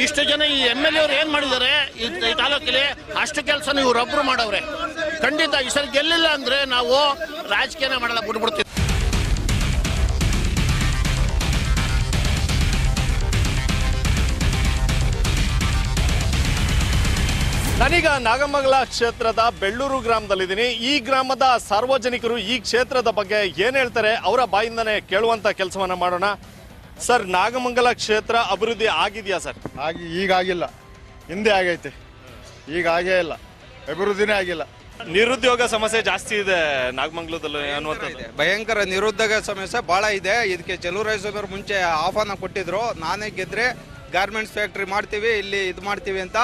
ಇಷ್ಟು ಜನ ಈ MLA ಅವ್ರು ಏನ್ ಮಾಡಿದ್ದಾರೆ ಈ ತಾಲೂಕಲ್ಲಿ, ಅಷ್ಟು ಕೆಲಸ ಇವ್ರೊಬ್ರು ಮಾಡವ್ರೆ. ಖಂಡಿತ ಈ ಸರಿ ಗೆಲ್ಲಿಲ್ಲ ಅಂದ್ರೆ ನಾವು ರಾಜಕೀಯನ ಮಾಡಲ್ಲ, ಬಿಟ್ಬಿಡ್ತೀವಿ. ನಾನೀಗ ನಾಗಮಂಗಲ ಕ್ಷೇತ್ರದ ಬೆಳ್ಳೂರು ಗ್ರಾಮದಲ್ಲಿದ್ದೀನಿ. ಈ ಗ್ರಾಮದ ಸಾರ್ವಜನಿಕರು ಈ ಕ್ಷೇತ್ರದ ಬಗ್ಗೆ ಏನ್ ಹೇಳ್ತಾರೆ ಅವರ ಬಾಯಿಂದನೇ ಕೇಳುವಂತ ಕೆಲಸವನ್ನ ಮಾಡೋಣ. ಸರ್, ನಾಗಮಂಗಲ ಕ್ಷೇತ್ರ ಅಭಿವೃದ್ಧಿ ಆಗಿದೆಯಾ ಸರ್? ಈಗಾಗಿಲ್ಲ, ಹಿಂದೆ ಆಗೈತೆ, ಈಗ ಆಗೇ ಇಲ್ಲ, ಅಭಿವೃದ್ಧಿನೇ ಆಗಿಲ್ಲ. ನಿರುದ್ಯೋಗ ಸಮಸ್ಯೆ ಜಾಸ್ತಿ ಇದೆ ನಾಗಮಂಗಲದಲ್ಲಿ ಅನ್ನುವಂಥದ್ದು. ಭಯಂಕರ ನಿರುದ್ಯೋಗ ಸಮಸ್ಯೆ ಭಾಳ ಇದೆ. ಇದಕ್ಕೆ ಚಲರಾಯಸ್ವಾಮಿ ಮುಂಚೆ ಆಹ್ವಾನ ಕೊಟ್ಟಿದ್ರು, ನಾನೇ ಗೆದ್ರೆ ಗಾರ್ಮೆಂಟ್ಸ್ ಫ್ಯಾಕ್ಟ್ರಿ ಮಾಡ್ತೀವಿ, ಇಲ್ಲಿ ಇದು ಮಾಡ್ತೀವಿ ಅಂತ.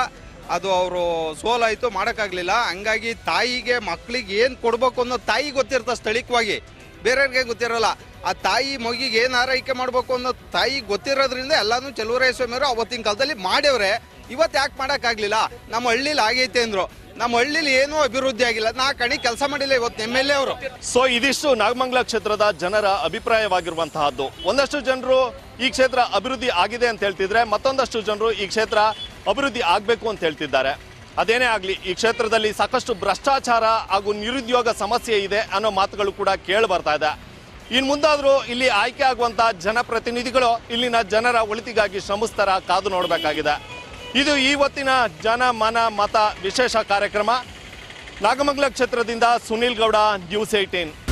ಅದು ಅವರು ಸೋಲಾಯಿತು, ಮಾಡೋಕ್ಕಾಗಲಿಲ್ಲ. ಹಂಗಾಗಿ ತಾಯಿಗೆ ಮಕ್ಕಳಿಗೆ ಏನು ಕೊಡ್ಬೇಕು ಅನ್ನೋ ತಾಯಿ ಗೊತ್ತಿರ್ತದೆ ಸ್ಥಳೀಯವಾಗಿ, ಬೇರೆಯವ್ರಿಗೆ ಗೊತ್ತಿರಲ್ಲ. ಆ ತಾಯಿ ಮಗಿಗೆ ಏನು ಆರೈಕೆ ಮಾಡಬೇಕು ಅನ್ನೋ ತಾಯಿ ಗೊತ್ತಿರೋದ್ರಿಂದ ಎಲ್ಲಾನು ಚಲರಾಯಸ್ವಾಮಿ ಅವರು ಅವತ್ತಿನ ಕಾಲದಲ್ಲಿ ಮಾಡ್ಯವ್ರೆ. ಇವತ್ತು ಯಾಕೆ ಮಾಡೋಕ್ಕಾಗಲಿಲ್ಲ? ನಮ್ಮ ಹಳ್ಳಿಲಿ ಆಗೈತೆ ಅಂದರು, ನಮ್ಮ ಹಳ್ಳಿಲಿ ಏನೂ ಅಭಿವೃದ್ಧಿ ಆಗಿಲ್ಲ. 4 ಅಡಿ ಕೆಲಸ ಮಾಡಿಲ್ಲ ಇವತ್ತು MLA ಅವರು. ಸೊ ಇದಿಷ್ಟು ನಾಗಮಂಗಲ ಕ್ಷೇತ್ರದ ಜನರ ಅಭಿಪ್ರಾಯವಾಗಿರುವಂತಹದ್ದು. ಒಂದಷ್ಟು ಜನರು ಈ ಕ್ಷೇತ್ರ ಅಭಿವೃದ್ಧಿ ಆಗಿದೆ ಅಂತ ಹೇಳ್ತಿದ್ರೆ, ಮತ್ತೊಂದಷ್ಟು ಜನರು ಈ ಕ್ಷೇತ್ರ ಅಭಿವೃದ್ಧಿ ಆಗಬೇಕು ಅಂತ ಹೇಳ್ತಿದ್ದಾರೆ. ಅದೇನೇ ಆಗಲಿ, ಈ ಕ್ಷೇತ್ರದಲ್ಲಿ ಸಾಕಷ್ಟು ಭ್ರಷ್ಟಾಚಾರ ಹಾಗೂ ನಿರುದ್ಯೋಗ ಸಮಸ್ಯೆ ಇದೆ ಅನ್ನೋ ಮಾತುಗಳು ಕೂಡ ಕೇಳಿ ಬರ್ತಾ ಇದೆ. ಇನ್ನು ಮುಂದಾದರೂ ಇಲ್ಲಿ ಆಯ್ಕೆ ಆಗುವಂತಹ ಜನಪ್ರತಿನಿಧಿಗಳು ಇಲ್ಲಿನ ಜನರ ಒಳಿತಿಗಾಗಿ ಶ್ರಮಿಸ್ತಾರ, ಕಾದು ನೋಡಬೇಕಾಗಿದೆ. ಇದು ಇವತ್ತಿನ ಜನ ಮನ ಮತ ವಿಶೇಷ ಕಾರ್ಯಕ್ರಮ. ನಾಗಮಂಗಲ ಕ್ಷೇತ್ರದಿಂದ ಸುನೀಲ್ ಗೌಡ, ನ್ಯೂಸ್ 18.